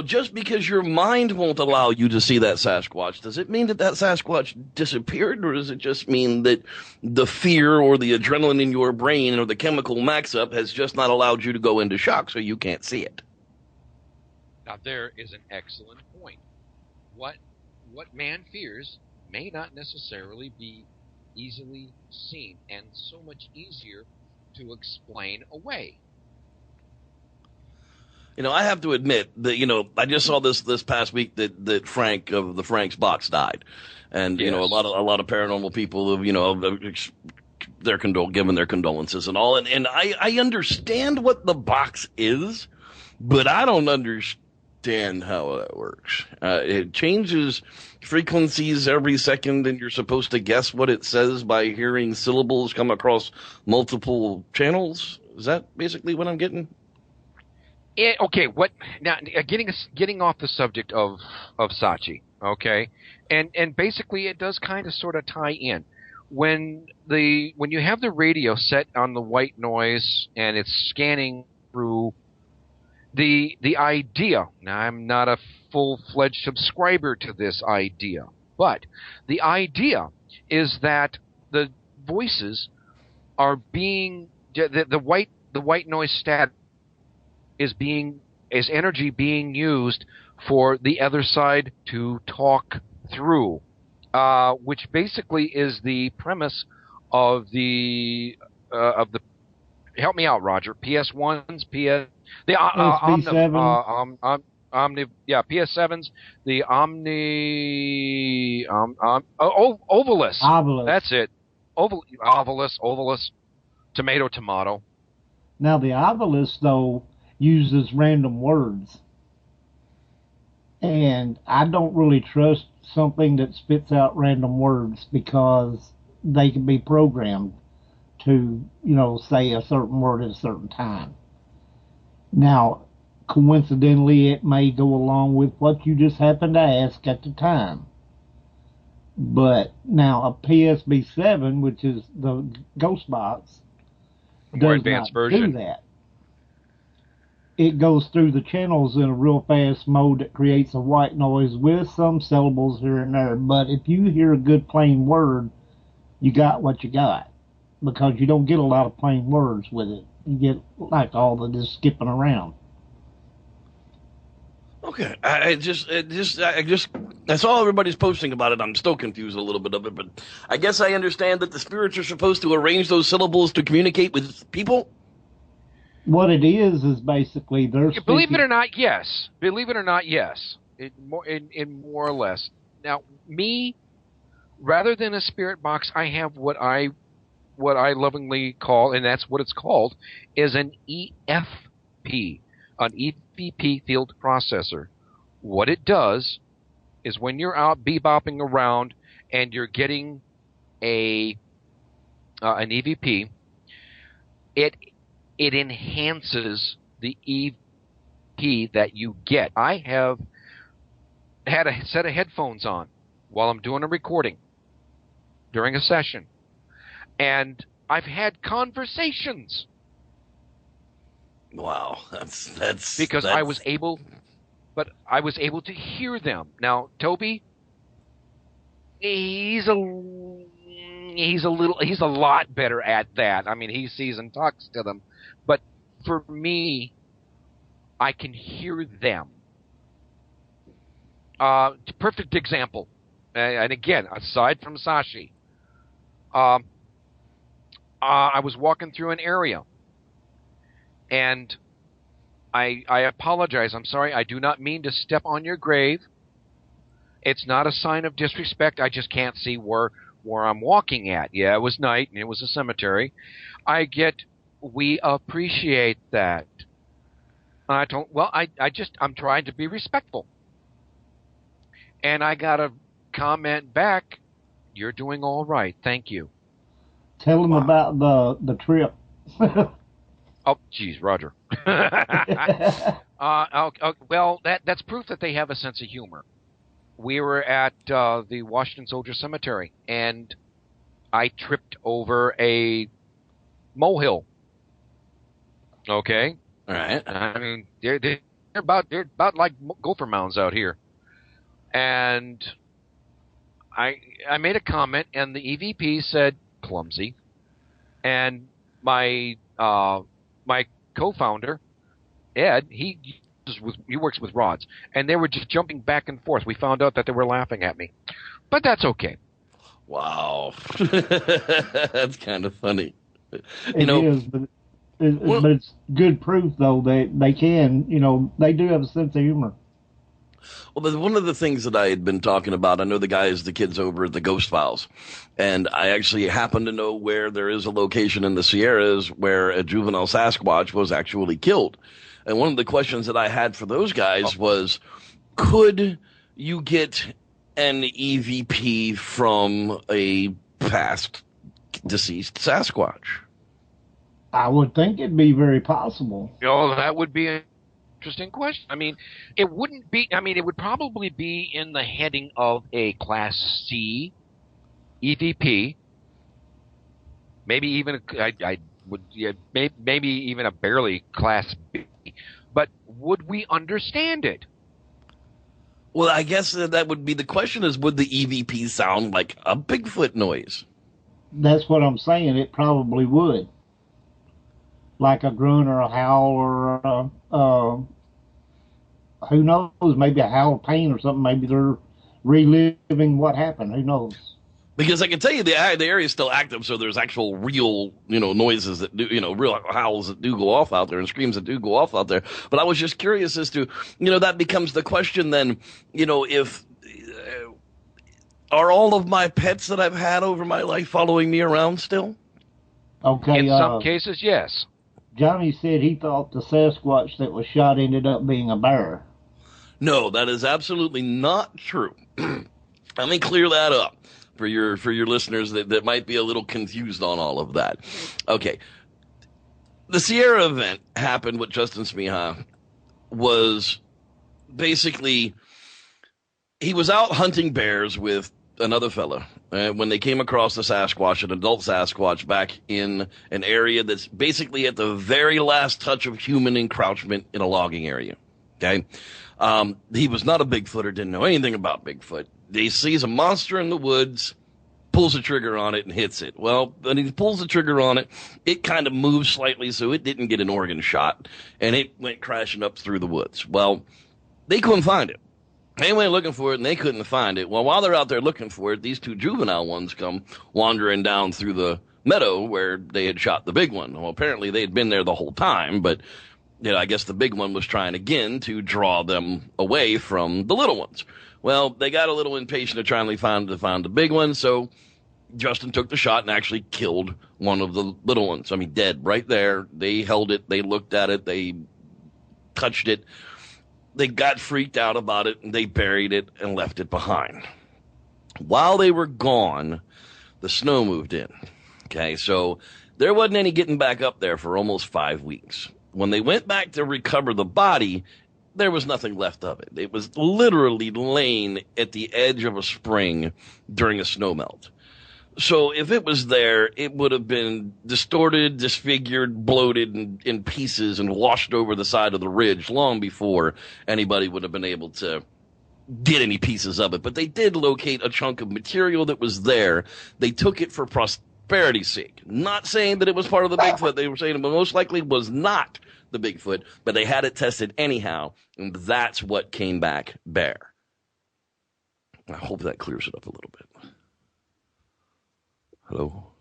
C: Just because your mind won't allow you to see that Sasquatch, does it mean that Sasquatch disappeared, or does it just mean that the fear or the adrenaline in your brain or the chemical max-up has just not allowed you to go into shock so you can't see it?
A: Now, there is an excellent point. What man fears may not necessarily be easily seen, and so much easier to explain away.
C: I have to admit that, I just saw this past week that Frank of the Frank's Box died. And,
A: yes.
C: A lot of paranormal people have, given their condolences and all. And I understand what the box is, but I don't understand how that works. It changes frequencies every second, and you're supposed to guess what it says by hearing syllables come across multiple channels. Is that basically what I'm getting?
A: Okay, what now? Getting off the subject of Saatchi, okay, and basically it does kind of sort of tie in when you have the radio set on the white noise and it's scanning through the idea. Now, I'm not a full-fledged subscriber to this idea, but the idea is that the voices are being the white noise static is energy being used for the other side to talk through, which basically is the premise of the help me out, Roger. PS1s, PS7s, the Ovilus. That's it. Ovilus, tomato.
B: Now the Ovilus though uses random words, and I don't really trust something that spits out random words because they can be programmed to, say a certain word at a certain time. Now, coincidentally, it may go along with what you just happened to ask at the time. But now a PSB7, which is the ghost box,
A: more advanced version,
B: do that. It goes through the channels in a real fast mode that creates a white noise with some syllables here and there. But if you hear a good plain word, you got what you got, because you don't get a lot of plain words with it. You get like all the just skipping around.
C: Okay, I just that's all everybody's posting about it. I'm still confused a little bit of it, but I guess I understand that the spirits are supposed to arrange those syllables to communicate with people.
B: What it is basically they're speaking.
A: Believe it or not, yes. In more or less. Now, me, rather than a spirit box, I have what I lovingly call, and that's what it's called, is an EFP, an EVP field processor. What it does is when you're out bebopping around and you're getting an EVP, it enhances the EP that you get. I have had a set of headphones on while I'm doing a recording during a session, and I've had conversations.
C: Wow, that's
A: because I was able but I was able to hear them. Now, Toby, he's a lot better at that. I mean, he sees and talks to them, but for me, I can hear them. Perfect example, and again, aside from Sashi, I was walking through an area, and I apologize. I'm sorry. I do not mean to step on your grave. It's not a sign of disrespect. I just can't see where I'm walking at. Yeah, it was night, and it was a cemetery. We appreciate that. And I told, well, I'm trying to be respectful. And I got a comment back, "You're doing all right. Thank you."
B: Tell him about the trip.
A: Oh, geez, Roger. Well, that's proof that they have a sense of humor. We were at the Washington Soldier Cemetery, and I tripped over a molehill. Okay?
C: All right.
A: I mean, they're about like gopher mounds out here. And I made a comment, and the EVP said, "Clumsy." And my co-founder, Ed, he works with rods, and they were just jumping back and forth. We found out that they were laughing at me, but that's okay.
C: Wow. That's kind of funny.
B: It is, but it's good proof, though, that they can, they do have a sense of humor.
C: Well, one of the things that I had been talking about, I know the kids over at the Ghost Files, and I actually happen to know where there is a location in the Sierras where a juvenile Sasquatch was actually killed. And one of the questions that I had for those guys was, could you get an EVP from a past deceased Sasquatch?
B: I would think it'd be very possible.
A: Oh, that would be an interesting question. I mean, it wouldn't be. I mean, it would probably be in the heading of a Class C EVP. Maybe even maybe even a barely Class B. But would we understand it?
C: Well, I guess that would be the question: is would the EVP sound like a Bigfoot noise?
B: That's what I'm saying. It probably would. Like a grunt or a howl or who knows, maybe a howl of pain or something. Maybe they're reliving what happened. Who knows? Because
C: I can tell you the area is still active, so there's actual real, noises that do, real howls that do go off out there and screams that do go off out there. But I was just curious as to, that becomes the question then, if are all of my pets that I've had over my life following me around still?
B: Okay.
A: In some cases, yes.
B: Johnny said he thought the Sasquatch that was shot ended up being a bear.
C: No, that is absolutely not true. Let me clear that up for your listeners that might be a little confused on all of that. Okay. The Sierra event happened with Justin Smiha was basically he was out hunting bears with another fella when they came across a Sasquatch, an adult Sasquatch, back in an area that's basically at the very last touch of human encroachment in a logging area. Okay. He was not a Bigfooter, didn't know anything about Bigfoot. He sees a monster in the woods, pulls the trigger on it and hits it. Well, when he pulls the trigger on it, it kind of moves slightly so it didn't get an organ shot, and it went crashing up through the woods. Well, they couldn't find it. They went looking for it, and they couldn't find it. Well, while they're out there looking for it, these two juvenile ones come wandering down through the meadow where they had shot the big one. Well, apparently they had been there the whole time, but I guess the big one was trying again to draw them away from the little ones. Well, they got a little impatient of trying to find the big one, so Justin took the shot and actually killed one of the little ones. I mean, dead right there. They held it. They looked at it. They touched it. They got freaked out about it, and they buried it and left it behind. While they were gone, the snow moved in. Okay, so there wasn't any getting back up there for almost 5 weeks. When they went back to recover the body, there was nothing left of it. It was literally laying at the edge of a spring during a snow melt. So if it was there, it would have been distorted, disfigured, bloated in pieces and washed over the side of the ridge long before anybody would have been able to get any pieces of it. But they did locate a chunk of material that was there. They took it for prosperity's sake. Not saying that it was part of the Bigfoot. They were saying it most likely was not the Bigfoot, but they had it tested anyhow, and that's what came back bare. I hope that clears it up a little bit. Hello?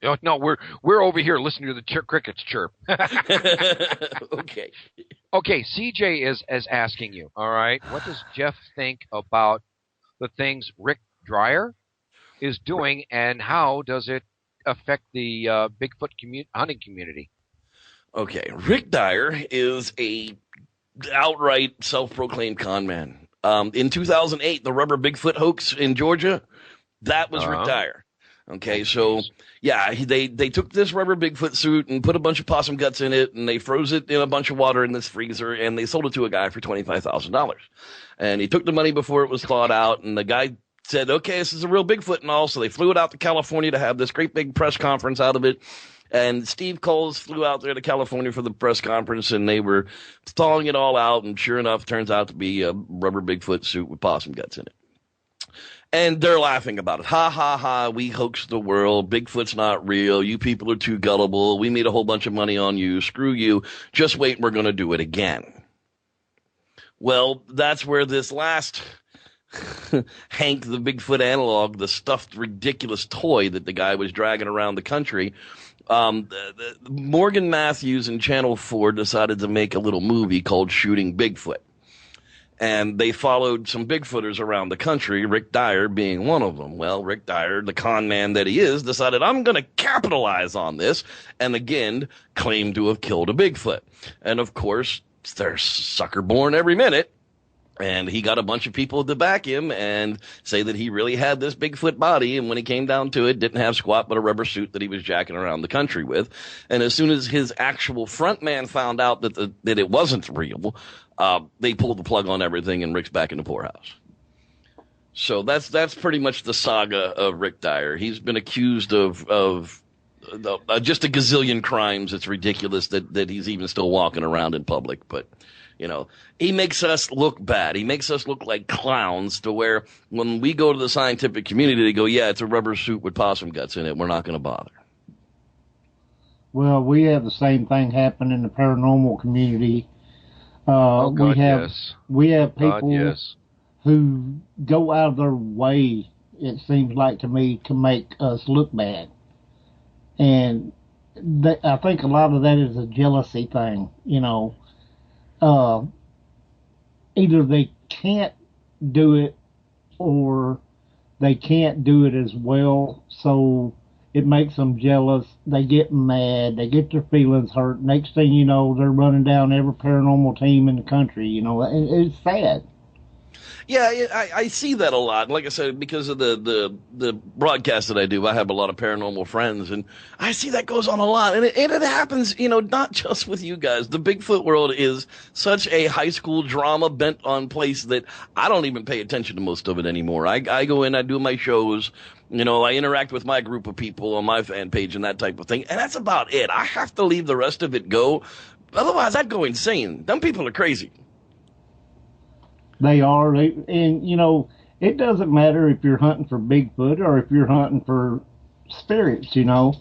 A: Oh, no, we're over here listening to the crickets chirp.
C: Okay.
A: Okay, CJ is asking you, all right, what does Jeff think about the things Rick Dyer is doing, and how does it affect the Bigfoot hunting community?
C: Okay, Rick Dyer is a outright self-proclaimed con man. In 2008, the rubber Bigfoot hoax in Georgia, that was Rick Dyer. Okay, so yeah, they took this rubber Bigfoot suit and put a bunch of possum guts in it, and they froze it in a bunch of water in this freezer, and they sold it to a guy for $25,000. And he took the money before it was thawed out, and the guy said, okay, this is a real Bigfoot and all, so they flew it out to California to have this great big press conference out of it. And Steve Coles flew out there to California for the press conference, and they were thawing it all out, and sure enough, turns out to be a rubber Bigfoot suit with possum guts in it. And they're laughing about it. Ha, ha, ha, we hoaxed the world. Bigfoot's not real. You people are too gullible. We made a whole bunch of money on you. Screw you. Just wait, we're going to do it again. Well, that's where this last Hank the Bigfoot analog, the stuffed ridiculous toy that the guy was dragging around the country, Morgan Matthews and Channel 4 decided to make a little movie called Shooting Bigfoot. And they followed some Bigfooters around the country, Rick Dyer being one of them. Well, Rick Dyer, the con man that he is, decided, I'm going to capitalize on this, and again claimed to have killed a Bigfoot. And of course, there's sucker born every minute. And he got a bunch of people to back him and say that he really had this Bigfoot body, and when he came down to it, didn't have squat but a rubber suit that he was jacking around the country with. And as soon as his actual front man found out that it wasn't real, they pulled the plug on everything, and Rick's back in the poorhouse. So that's pretty much the saga of Rick Dyer. He's been accused of just a gazillion crimes. It's ridiculous that he's even still walking around in public, but you know, he makes us look bad. He makes us look like clowns, to where when we go to the scientific community, they go, yeah, it's a rubber suit with possum guts in it. We're not going to bother.
B: Well, we have the same thing happen in the paranormal community. We have people who go out of their way, it seems like to me, to make us look bad. And I think a lot of that is a jealousy thing, you know. Either they can't do it or they can't do it as well, so it makes them jealous. They get mad, they get their feelings hurt. Next thing you know, they're running down every paranormal team in the country. You know, it's sad.
C: Yeah, I see that a lot. Like I said, because of the broadcast that I do, I have a lot of paranormal friends, and I see that goes on a lot. And it happens, you know, not just with you guys. The Bigfoot world is such a high school drama bent on place that I don't even pay attention to most of it anymore. I go in, I do my shows, you know, I interact with my group of people on my fan page and that type of thing, and that's about it. I have to leave the rest of it go. Otherwise, I'd go insane. Them people are crazy.
B: They are, and you know, it doesn't matter if you're hunting for Bigfoot or if you're hunting for spirits, you know.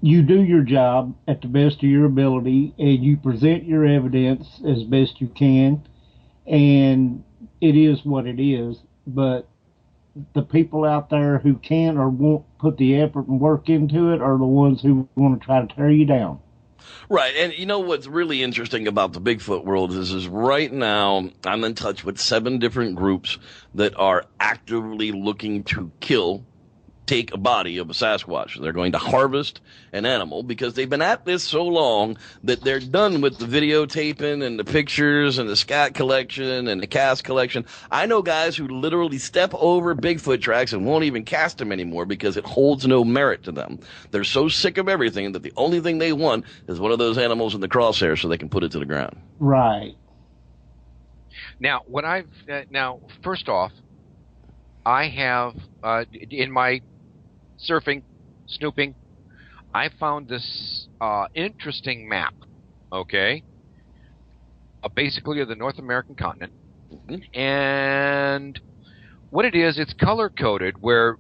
B: You do your job at the best of your ability, and you present your evidence as best you can, and it is what it is. But the people out there who can't or won't put the effort and work into it are the ones who want to try to tear you down.
C: Right, and you know what's really interesting about the Bigfoot world is right now I'm in touch with 7 different groups that are actively looking to take a body of a Sasquatch. They're going to harvest an animal because they've been at this so long that they're done with the videotaping and the pictures and the scat collection and the cast collection. I know guys who literally step over Bigfoot tracks and won't even cast them anymore because it holds no merit to them. They're so sick of everything that the only thing they want is one of those animals in the crosshair so they can put it to the ground.
B: Right.
A: Now, first off, I have in my surfing, snooping, I found this interesting map, okay? Basically of the North American continent. Mm-hmm. And what it is, it's color-coded where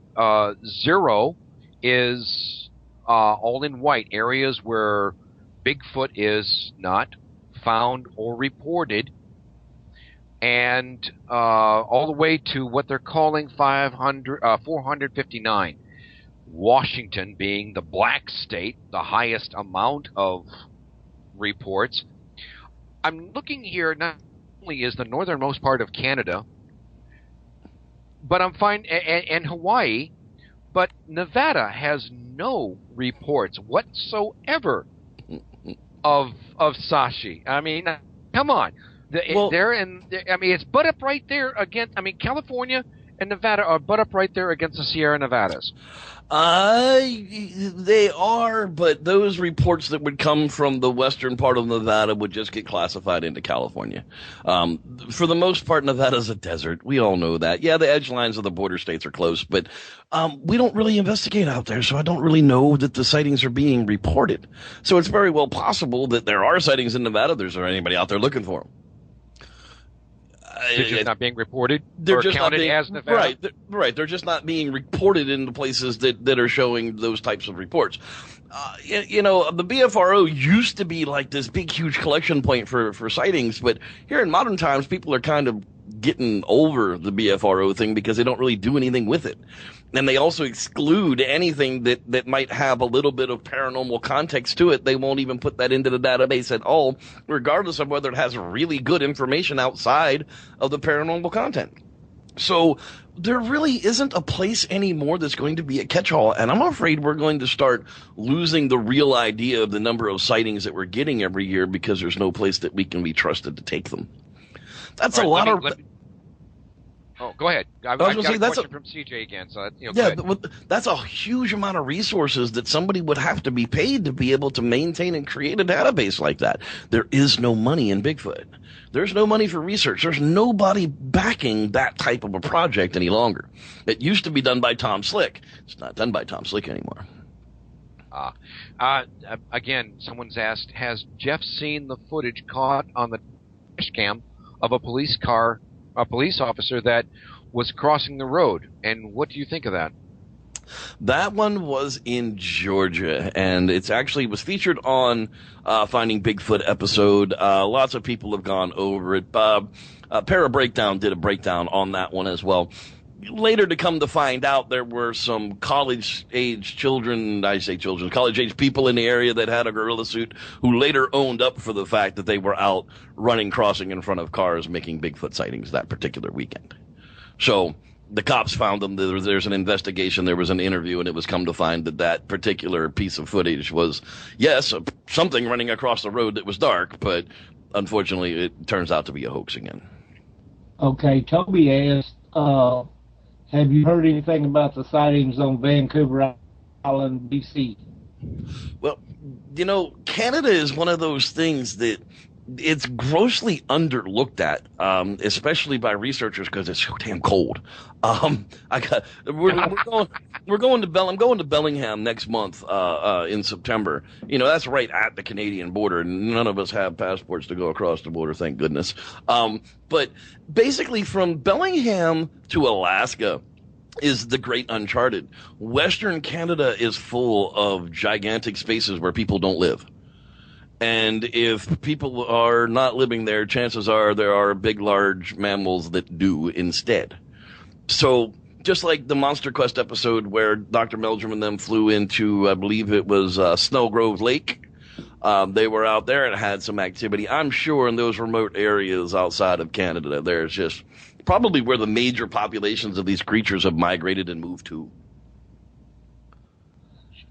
A: 0 is all in white, areas where Bigfoot is not found or reported, and all the way to what they're calling 459. Washington being the black state, the highest amount of reports. I'm looking here, not only is the northernmost part of Canada, but I'm finding, and Hawaii, but Nevada has no reports whatsoever of Sashi. I mean, come on. It's butt up right there against, California and Nevada are butt up right there against the Sierra Nevadas.
C: They are, but those reports that would come from the western part of Nevada would just get classified into California. For the most part, Nevada's a desert. We all know that. Yeah, the edge lines of the border states are close, but we don't really investigate out there, so I don't really know that the sightings are being reported. So it's very well possible that there are sightings in Nevada. There's anybody out there looking for them.
A: They're just not being reported
C: they're
A: or
C: just
A: counted
C: not being,
A: as Nevada?
C: Right. They're just not being reported in the places that are showing those types of reports. The BFRO used to be like this big, huge collection point for sightings, but here in modern times, people are kind of getting over the BFRO thing because they don't really do anything with it. And they also exclude anything that might have a little bit of paranormal context to it. They won't even put that into the database at all, regardless of whether it has really good information outside of the paranormal content. So there really isn't a place anymore that's going to be a catch-all, and I'm afraid we're going to start losing the real idea of the number of sightings that we're getting every year because there's no place that we can be trusted to take them. That's right, a lot of...
A: Oh, go ahead. I got a question from CJ again. So
C: that's a huge amount of resources that somebody would have to be paid to be able to maintain and create a database like that. There is no money in Bigfoot. There's no money for research. There's nobody backing that type of a project any longer. It used to be done by Tom Slick. It's not done by Tom Slick anymore.
A: Again, someone's asked, has Jeff seen the footage caught on the dash cam of a police officer that was crossing the road, and what do you think of that?
C: That one was in Georgia, and it's actually was featured on Finding Bigfoot episode. Lots of people have gone over it. Para Breakdown did a breakdown on that one as well. Later to come to find out, there were some college-age college-age people in the area that had a gorilla suit who later owned up for the fact that they were out running, crossing in front of cars, making Bigfoot sightings that particular weekend. So the cops found them. There's an investigation. There was an interview, and it was come to find that particular piece of footage was, yes, something running across the road that was dark, but unfortunately it turns out to be a hoax again.
B: Okay, Toby asked, have you heard anything about the sightings on Vancouver Island, BC?
C: Well, Canada is one of those things that it's grossly underlooked at, especially by researchers because it's so damn cold. I'm going to Bellingham next month in September. That's right at the Canadian border. None of us have passports to go across the border, thank goodness. But basically from Bellingham to Alaska is the great uncharted. Western Canada is full of gigantic spaces where people don't live. And if people are not living there, chances are there are big, large mammals that do instead. So just like the Monster Quest episode where Dr. Meldrum and them flew into, I believe it was Snellgrove Lake. They were out there and had some activity. I'm sure in those remote areas outside of Canada, there's just probably where the major populations of these creatures have migrated and moved to.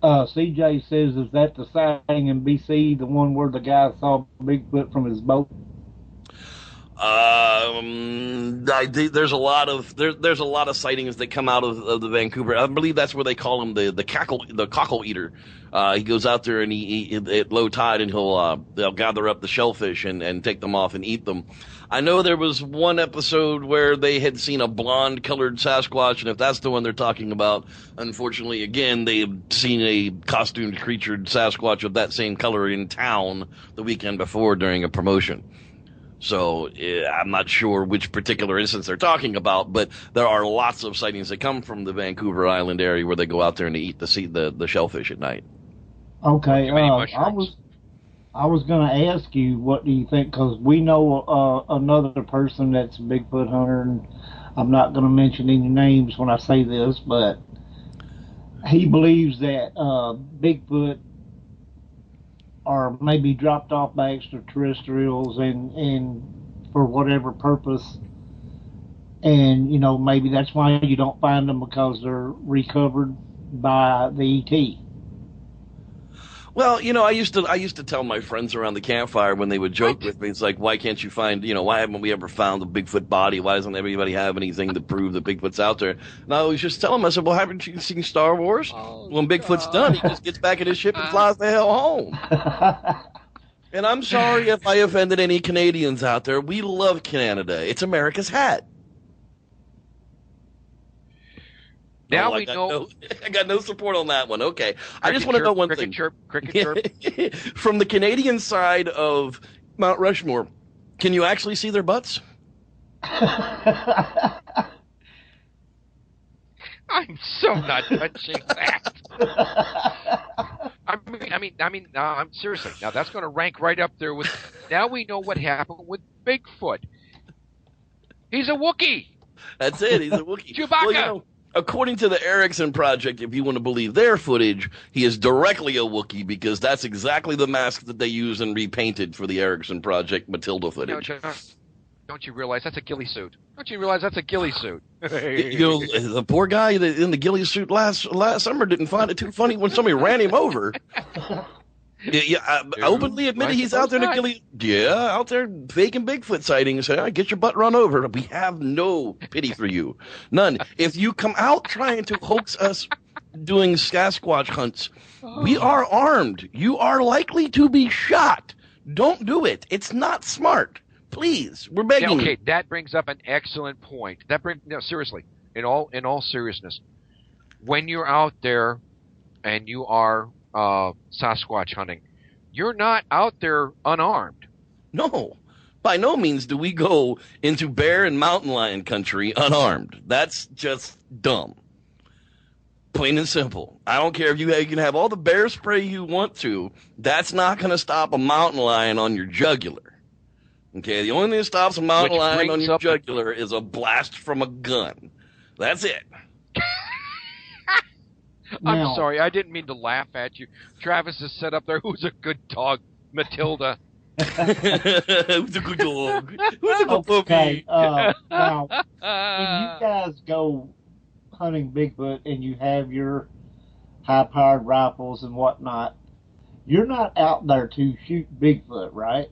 B: CJ says, is that the sighting in BC, the one where the guy saw Bigfoot from his boat?
C: There's a lot of sightings that come out of the Vancouver. I believe that's where they call him the cockle eater. He goes out there and he at low tide and they'll gather up the shellfish and take them off and eat them. I know there was one episode where they had seen a blonde-colored Sasquatch, and if that's the one they're talking about, unfortunately, again, they had seen a costumed creature Sasquatch of that same color in town the weekend before during a promotion. So I'm not sure which particular instance they're talking about, but there are lots of sightings that come from the Vancouver Island area where they go out there and eat the shellfish at night.
B: Okay, I was going to ask you, what do you think? Because we know another person that's a Bigfoot hunter, and I'm not going to mention any names when I say this, but he believes that Bigfoot are maybe dropped off by extraterrestrials and for whatever purpose. And, you know, maybe that's why you don't find them, because they're recovered by the ET.
C: Well, you know, I used to tell my friends around the campfire when they would joke with me, it's like, why can't you find, you know, why haven't we ever found a Bigfoot body? Why doesn't everybody have anything to prove that Bigfoot's out there? And I always just tell them, I said, well, haven't you seen Star Wars? When Bigfoot's done, he just gets back in his ship and flies the hell home. And I'm sorry if I offended any Canadians out there. We love Canada. It's America's hat. Now we know. I got no support on that one. Okay. I just want to know one thing.
A: Cricket chirp.
C: From the Canadian side of Mount Rushmore, can you actually see their butts?
A: I'm so not touching that. I'm seriously. Now that's going to rank right up there with. Now we know what happened with Bigfoot. He's a Wookiee.
C: That's it. He's a Wookiee.
A: Chewbacca.
C: Well, you know, according to the Erickson Project, if you want to believe their footage, he is directly a Wookiee, because that's exactly the mask that they used and repainted for the Erickson Project Matilda footage.
A: Don't you realize that's a ghillie suit? Don't you realize that's a ghillie suit?
C: You know, the poor guy in the ghillie suit last summer didn't find it too funny when somebody ran him over. I openly admitted he's out there in a ghillie. Yeah, out there faking Bigfoot sightings. Get your butt run over. We have no pity for you. None. If you come out trying to hoax us doing Sasquatch hunts, we are armed. You are likely to be shot. Don't do it. It's not smart. Please, we're begging.
A: Okay, that brings up an excellent point. Seriously, in all seriousness, when you're out there and you are Sasquatch hunting, you're not out there unarmed.
C: No, by no means do we go into bear and mountain lion country unarmed. That's just dumb. Plain and simple. I don't care if you can have all the bear spray you want to. That's not going to stop a mountain lion on your jugular. Okay, the only thing that stops a mountain lion on your jugular is a blast from a gun. That's it.
A: I'm sorry, I didn't mean to laugh at you. Travis has set up there, who's a good dog, Matilda.
C: Who's a good dog? Who's a good puppy?
B: Now, when you guys go hunting Bigfoot and you have your high-powered rifles and whatnot, you're not out there to shoot Bigfoot, right?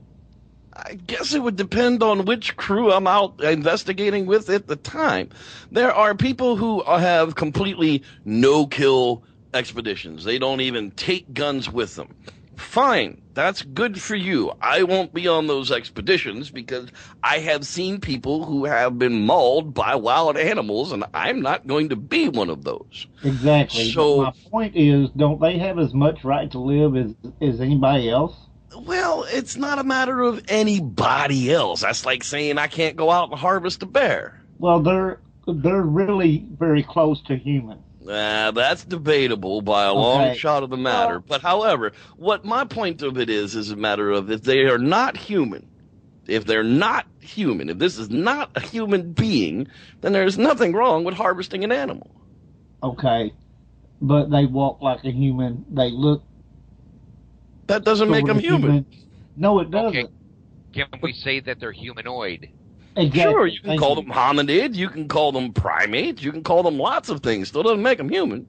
C: I guess it would depend on which crew I'm out investigating with at the time. There are people who have completely no-kill expeditions. They don't even take guns with them. Fine, that's good for you. I won't be on those expeditions because I have seen people who have been mauled by wild animals, and I'm not going to be one of those.
B: Exactly. So my point is, don't they have as much right to live as anybody else?
C: Well, it's not a matter of anybody else. That's like saying I can't go out and harvest a bear.
B: Well, they're really very close to human.
C: That's debatable by a long shot of the matter. But however, what my point of it is a matter of if they are not human, if this is not a human being, then there's nothing wrong with harvesting an animal.
B: Okay, but they walk like a human. They look.
C: That doesn't make them human.
B: No, it doesn't.
A: Okay. Can we say that they're humanoid?
B: Exactly.
C: Sure, you can call them hominid, you can call them primates, you can call them lots of things. Still doesn't make them human.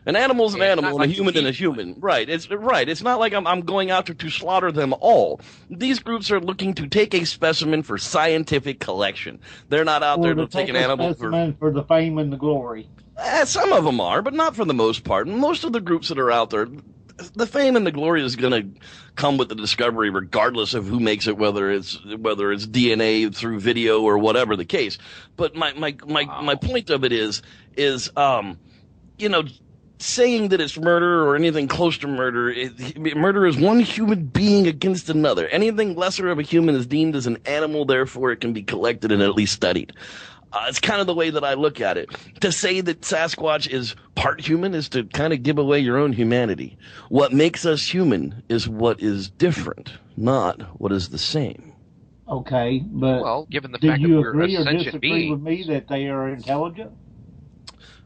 C: An animal's an animal, and a human is a human. Right. It's not like I'm going out there to slaughter them all. These groups are looking to take a specimen for scientific collection. They're not out there to take an animal
B: for the fame and the glory.
C: Some of them are, but not for the most part. Most of the groups that are out there, the fame and the glory is going to come with the discovery, regardless of who makes it, whether it's DNA through video or whatever the case. But my point of it is saying that it's murder or anything close to murder. Murder is one human being against another. Anything lesser of a human is deemed as an animal, therefore it can be collected and at least studied. It's kind of the way that I look at it. To say that Sasquatch is part human is to kind of give away your own humanity. What makes us human is what is different, not what is the same.
B: Okay, but
A: well, given the fact that we're a
B: agree or
A: sentient
B: disagree
A: being,
B: with me that they are intelligent?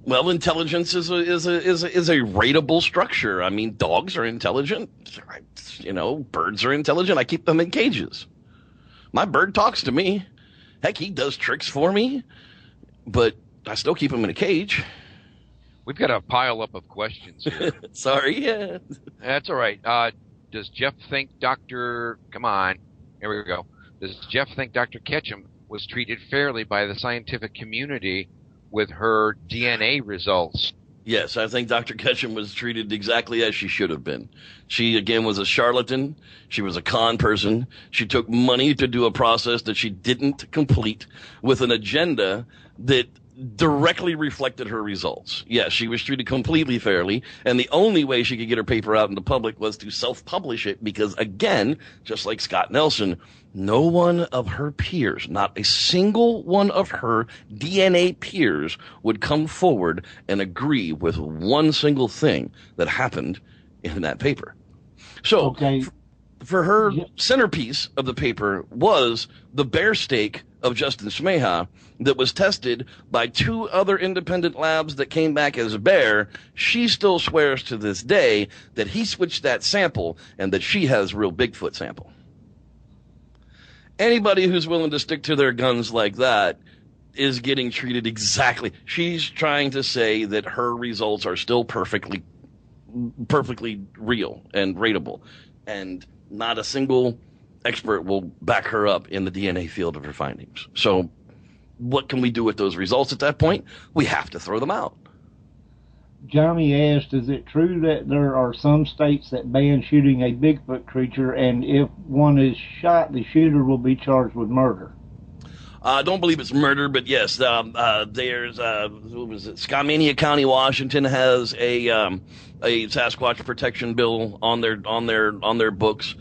C: Well, intelligence is a rateable structure. I mean, dogs are intelligent. Birds are intelligent. I keep them in cages. My bird talks to me. Heck, he does tricks for me, but I still keep him in a cage.
A: we've got a pile up of questions here.
C: Sorry. Yeah.
A: That's all right. Does Jeff think come on, here we go. Does Jeff think Dr. Ketchum was treated fairly by the scientific community with her DNA results?
C: Yes, I think Dr. Ketchum was treated exactly as she should have been. She, again, was a charlatan. She was a con person. She took money to do a process that she didn't complete with an agenda that directly reflected her results. Yes, she was treated completely fairly, and the only way she could get her paper out in the public was to self-publish it because, again, just like Scott Nelson, no one of her peers, not a single one of her DNA peers would come forward and agree with one single thing that happened in that paper. So,
B: okay.
C: For her centerpiece of the paper was the bear steak of Justin Smeha that was tested by 2 other independent labs that came back as a bear. She still swears to this day that he switched that sample and that she has real Bigfoot sample. Anybody who's willing to stick to their guns like that is getting treated exactly. She's trying to say that her results are still perfectly real and rateable, and not a single expert will back her up in the DNA field of her findings. So what can we do with those results at that point? We have to throw them out.
B: Johnny asked, is it true that there are some states that ban shooting a Bigfoot creature, and if one is shot, the shooter will be charged with murder?
C: I don't believe it's murder, but yes, there's what was it? Skamania County, Washington has a Sasquatch protection bill on their books.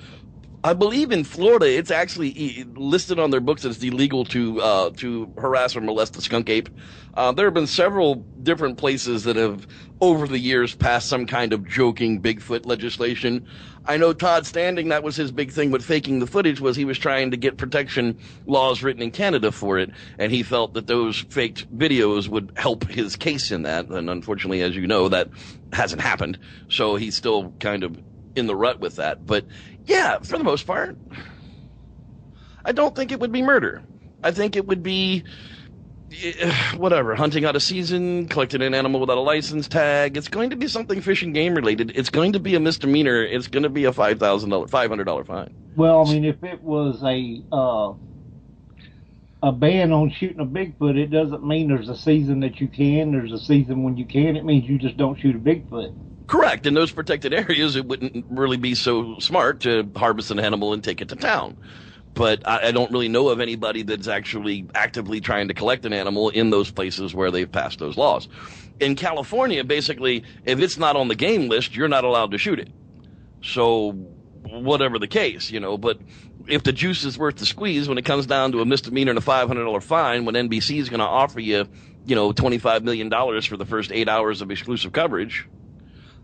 C: I believe in Florida, it's actually listed on their books that it's illegal to harass or molest a skunk ape. There have been several different places that have, over the years, passed some kind of joking Bigfoot legislation. I know Todd Standing, that was his big thing with faking the footage, was he was trying to get protection laws written in Canada for it, and he felt that those faked videos would help his case in that. And unfortunately, as you know, that hasn't happened. So he's still kind of in the rut with that. But yeah, for the most part, I don't think it would be murder. I think it would be whatever, hunting out of season, collecting an animal without a license tag. It's going to be something fish and game related. It's going to be a misdemeanor. It's going to be a $500 fine.
B: Well, I mean, if it was a ban on shooting a Bigfoot, it doesn't mean there's a season that you can. There's a season when you can. It means you just don't shoot a Bigfoot.
C: Correct. In those protected areas, it wouldn't really be so smart to harvest an animal and take it to town. But I don't really know of anybody that's actually actively trying to collect an animal in those places where they've passed those laws. In California, basically, if it's not on the game list, you're not allowed to shoot it. So whatever the case, but if the juice is worth the squeeze, when it comes down to a misdemeanor and a $500 fine, when NBC is going to offer you, $25 million for the first 8 hours of exclusive coverage,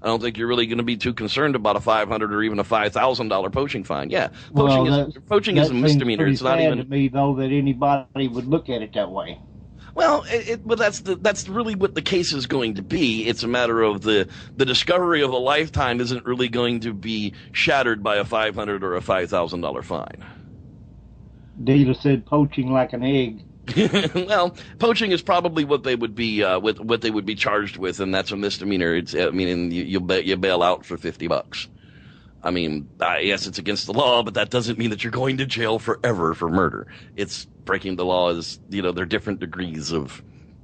C: I don't think you're really going to be too concerned about a $500 or even a $5,000 poaching fine. Yeah, poaching is a misdemeanor. It's not even
B: to me, though, that anybody would look at it that way.
C: Well, but that's really what the case is going to be. It's a matter of the discovery of a lifetime isn't really going to be shattered by a $500 or a $5,000 fine.
B: Data said poaching like an egg.
C: Well, poaching is probably what they would be what they would be charged with, and that's a misdemeanor. You bail out for $50. I mean, yes, it's against the law, but that doesn't mean that you're going to jail forever for murder. It's breaking the law. There are different degrees of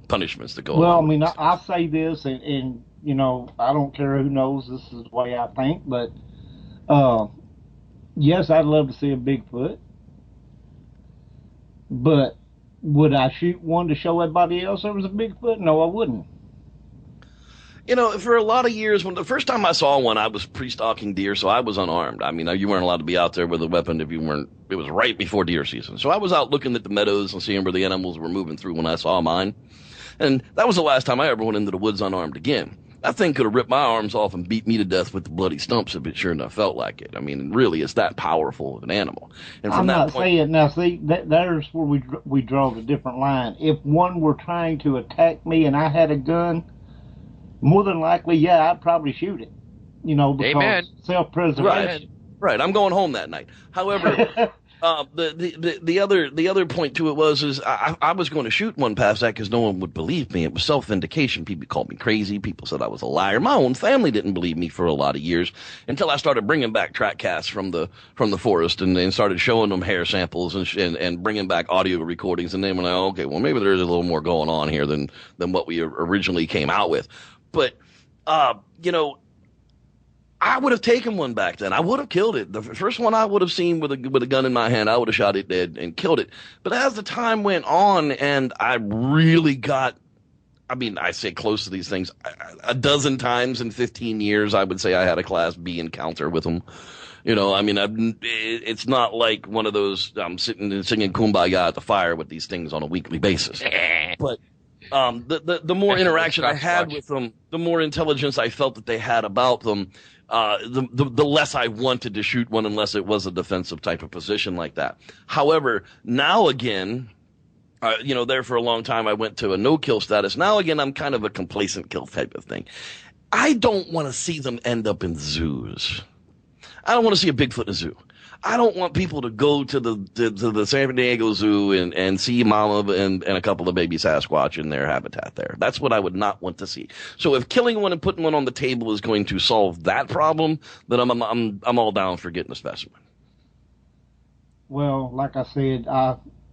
C: punishments that go
B: Well, I
C: along
B: mean,
C: with it.
B: I say this, and you know, I don't care who knows. This is the way I think, but yes, I'd love to see a Bigfoot, but would I shoot one to show everybody else there was a Bigfoot? No, I wouldn't.
C: You know, for a lot of years, when the first time I saw one, I was pre-stalking deer, so I was unarmed. I mean, you weren't allowed to be out there with a weapon if you weren't. It was right before deer season, so I was out looking at the meadows and seeing where the animals were moving through when I saw mine. And that was the last time I ever went into the woods unarmed again. That thing could have ripped my arms off and beat me to death with the bloody stumps if it sure enough felt like it. I mean, really, it's that powerful of an animal. And from
B: I'm
C: that
B: not
C: point,
B: saying now. See, there's where we draw the different line. If one were trying to attack me and I had a gun, more than likely, yeah, I'd probably shoot it. You know, because self-preservation.
C: right. I'm going home that night. However, the other point to it is I was going to shoot one past that because no one would believe me. It was self-vindication. People called me crazy. People said I was a liar. My own family didn't believe me for a lot of years until I started bringing back track casts from the forest and started showing them hair samples and bringing back audio recordings. And then when okay, well, maybe there's a little more going on here than what we originally came out with. But, you know, I would have taken one back then. I would have killed it. The first one I would have seen with a gun in my hand, I would have shot it dead and killed it. But as the time went on and I really got, I mean, I say close to these things, a dozen times in 15 years, I would say I had a Class B encounter with them. You know, I mean, it's not like one of those, I'm sitting and singing Kumbaya at the fire with these things on a weekly basis. But the more interaction I had with them, the more intelligence I felt that they had about them, the less I wanted to shoot one unless it was a defensive type of position like that. However, now again, you know, there for a long time I went to a no-kill status. Now again, I'm kind of a complacent kill type of thing. I don't want to see them end up in zoos. I don't want to see a Bigfoot in a zoo. I don't want people to go to the San Diego Zoo and see Mama and a couple of baby Sasquatch in their habitat there. That's what I would not want to see. So if killing one and putting one on the table is going to solve that problem, then I'm all down for getting a specimen.
B: Well, like I said,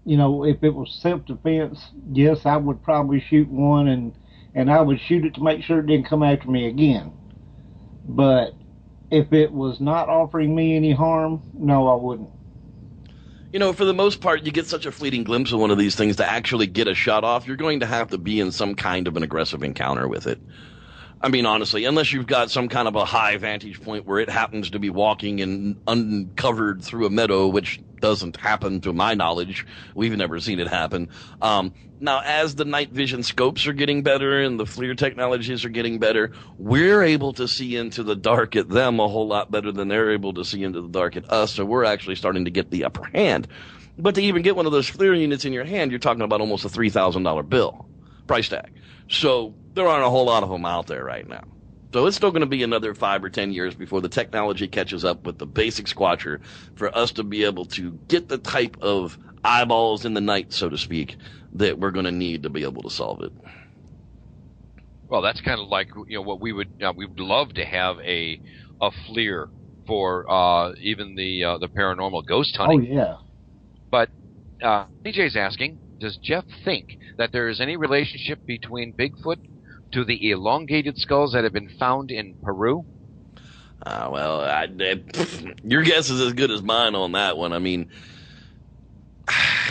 B: you know, if it was self-defense, yes, I would probably shoot one and I would shoot it to make sure it didn't come after me again. But if it was not offering me any harm, no, I wouldn't.
C: You know, for the most part, you get such a fleeting glimpse of one of these things to actually get a shot off, you're going to have to be in some kind of an aggressive encounter with it. I mean, honestly, unless you've got some kind of a high vantage point where it happens to be walking and uncovered through a meadow, which doesn't happen to my knowledge. We've never seen it happen. Now, as the night vision scopes are getting better and the FLIR technologies are getting better, we're able to see into the dark at them a whole lot better than they're able to see into the dark at us. So we're actually starting to get the upper hand. But to even get one of those FLIR units in your hand, you're talking about almost a $3,000 bill price tag. So there aren't a whole lot of them out there right now. So it's still going to be another 5 or 10 years before the technology catches up with the basic squatcher for us to be able to get the type of eyeballs in the night, so to speak, that we're going to need to be able to solve it.
A: Well, that's kind of like, you know, what we would love to have a FLIR for even the paranormal ghost hunting.
B: Oh yeah.
A: But DJ's asking, does Jeff think that there is any relationship between Bigfoot to the elongated skulls that have been found in Peru?
C: Well, your guess is as good as mine on that one. I mean,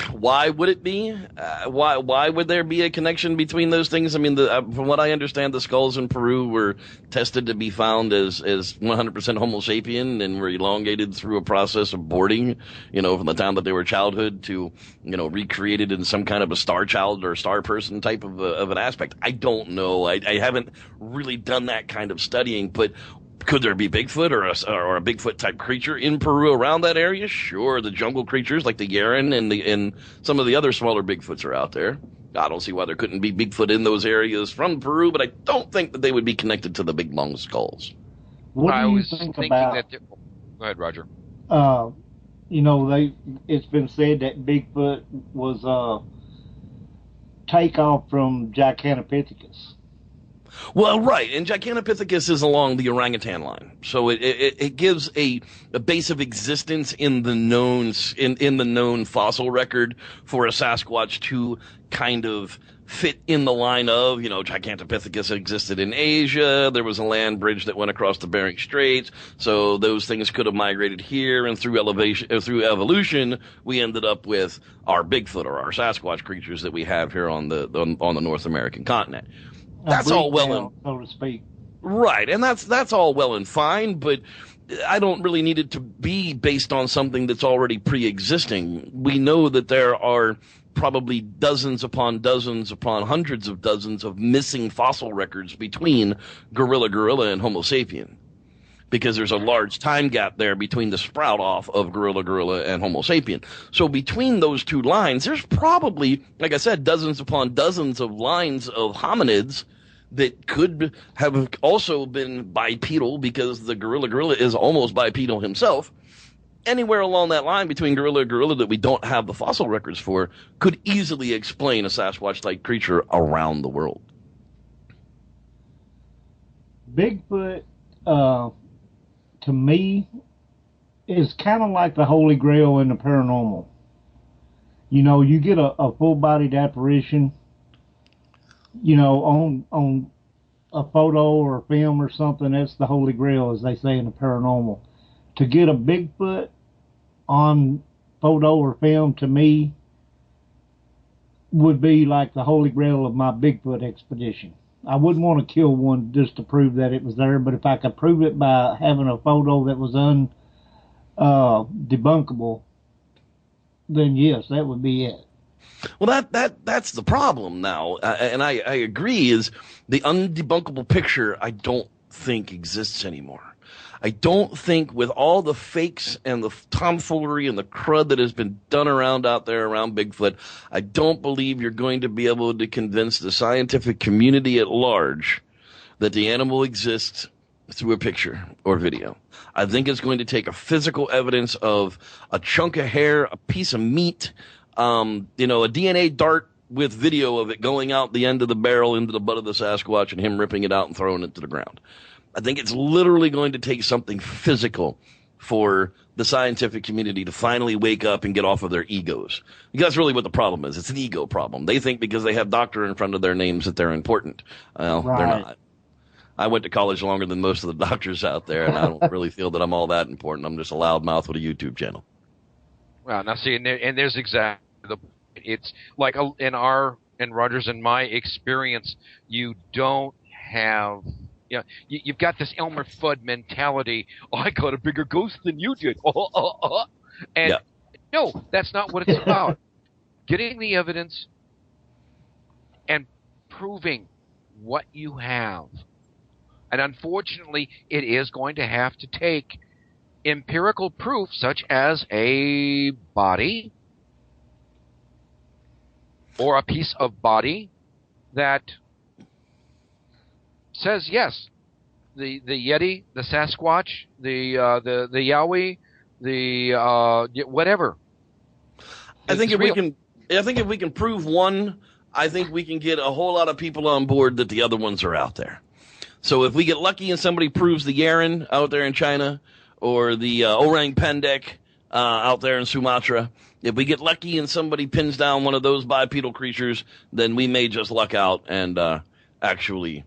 C: why would it be? Why would there be a connection between those things? I mean, from what I understand, the skulls in Peru were tested to be found as 100% Homo sapien and were elongated through a process of boarding, you know, from the time that they were childhood to, you know, recreated in some kind of a star child or star person type of an aspect. I don't know. I haven't really done that kind of studying, but could there be Bigfoot or a Bigfoot type creature in Peru around that area? Sure, the jungle creatures like the Jerrery and some of the other smaller Bigfoots are out there. I don't see why there couldn't be Bigfoot in those areas from Peru, but I don't think that they would be connected to the big long skulls.
B: What do you think about?
A: Go ahead, Roger.
B: You know, it's been said that Bigfoot was takeoff from Giganopithecus.
C: Well, right, and Giganopithecus is along the orangutan line, so it gives a base of existence in the known fossil record for a Sasquatch to kind of fit in the line of, Gigantopithecus existed in Asia. There was a land bridge that went across the Bering Straits. So those things could have migrated here, and through evolution, we ended up with our Bigfoot or our Sasquatch creatures that we have here on the North American continent. That's all well and
B: so to speak.
C: Right, and that's all well and fine, but I don't really need it to be based on something that's already pre-existing. We know that there are probably dozens upon hundreds of dozens of missing fossil records between gorilla and Homo sapien, because there's a large time gap there between the sprout off of gorilla and Homo sapien. So between those two lines, there's probably, like I said, dozens upon dozens of lines of hominids that could have also been bipedal, because the gorilla is almost bipedal himself. Anywhere along that line between gorilla that we don't have the fossil records for could easily explain a Sasquatch-like creature around the world.
B: Bigfoot, to me, is kind of like the Holy Grail in the paranormal. You get a full-bodied apparition, on a photo or film or something. That's the Holy Grail, as they say in the paranormal. To get a Bigfoot on photo or film, to me, would be like the Holy Grail of my Bigfoot expedition. I wouldn't want to kill one just to prove that it was there, but if I could prove it by having a photo that was debunkable, then yes, that would be it.
C: Well, that's the problem now, and I agree, is the undebunkable picture I don't think exists anymore. I don't think, with all the fakes and the tomfoolery and the crud that has been done out there around Bigfoot, I don't believe you're going to be able to convince the scientific community at large that the animal exists through a picture or video. I think it's going to take a physical evidence of a chunk of hair, a piece of meat, a DNA dart with video of it going out the end of the barrel into the butt of the Sasquatch and him ripping it out and throwing it to the ground. I think it's literally going to take something physical for the scientific community to finally wake up and get off of their egos. Because that's really what the problem is. It's an ego problem. They think because they have doctor in front of their names that they're important. Well, right. They're not. I went to college longer than most of the doctors out there, and I don't really feel that I'm all that important. I'm just a loudmouth with a YouTube channel.
A: Well, now see, and there's exactly it's like in Rogers and my experience, you don't have, you've got this Elmer Fudd mentality. Oh, I caught a bigger ghost than you did. And yeah. No, that's not what it's about. Getting the evidence and proving what you have. And unfortunately, it is going to have to take empirical proof, such as a body or a piece of body that says yes, the Yeti, the Sasquatch, the Yowie, the whatever.
C: I think if we can prove one, I think we can get a whole lot of people on board that the other ones are out there. So if we get lucky and somebody proves the Yeren out there in China, or the orang pendek out there in Sumatra, if we get lucky and somebody pins down one of those bipedal creatures, then we may just luck out and actually,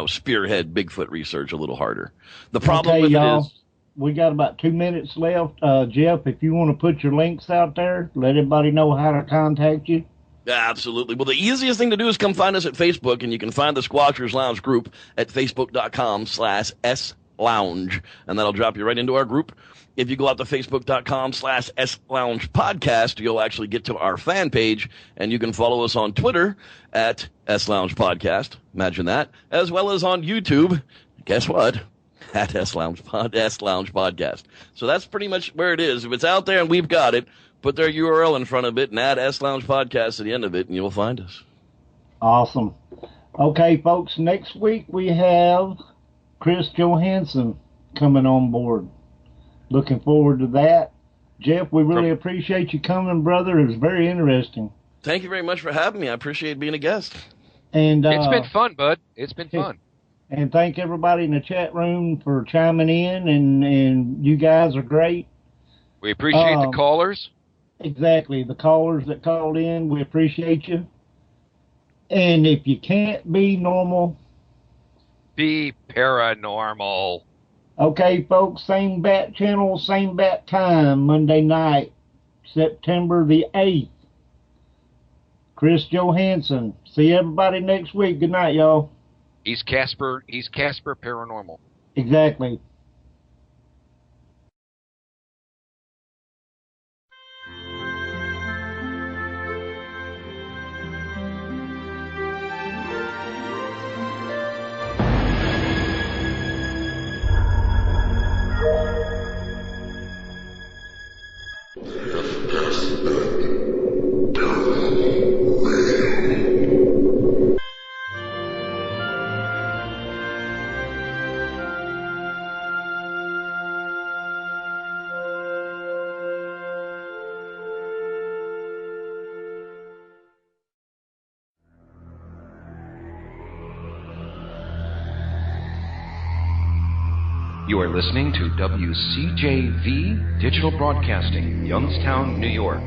C: spearhead Bigfoot research a little harder. The problem with it is,
B: we got about 2 minutes left. Jeff, if you want to put your links out there, let everybody know how to contact you.
C: Absolutely. Well, the easiest thing to do is come find us at Facebook, and you can find the Squatchers Lounge group at facebook.com/SLounge, and that'll drop you right into our group. If you go out to facebook.com/SLounge podcast, you'll actually get to our fan page, and you can follow us on Twitter at SLounge Podcast. Imagine that. As well as on YouTube. Guess what? At SLounge Podcast. So that's pretty much where it is. If it's out there and we've got it, put their URL in front of it and add SLounge Podcast at the end of it, and you'll find us.
B: Awesome. Okay, folks, next week we have Chris Johansson coming on board. Looking forward to that. Jeff, we really appreciate you coming, brother. It was very interesting.
C: Thank you very much for having me. I appreciate being a guest.
B: And
A: it's been fun, bud. It's been fun.
B: And thank everybody in the chat room for chiming in, and you guys are great.
A: We appreciate the callers.
B: Exactly. The callers that called in, we appreciate you. And if you can't be normal,
A: be paranormal.
B: Okay, folks, same bat channel, same bat time, Monday night, September the 8th. Chris Johansson. See everybody next week. Good night, y'all.
A: He's Casper Paranormal.
B: Exactly.
G: You are listening to WCJV Digital Broadcasting, Youngstown, New York.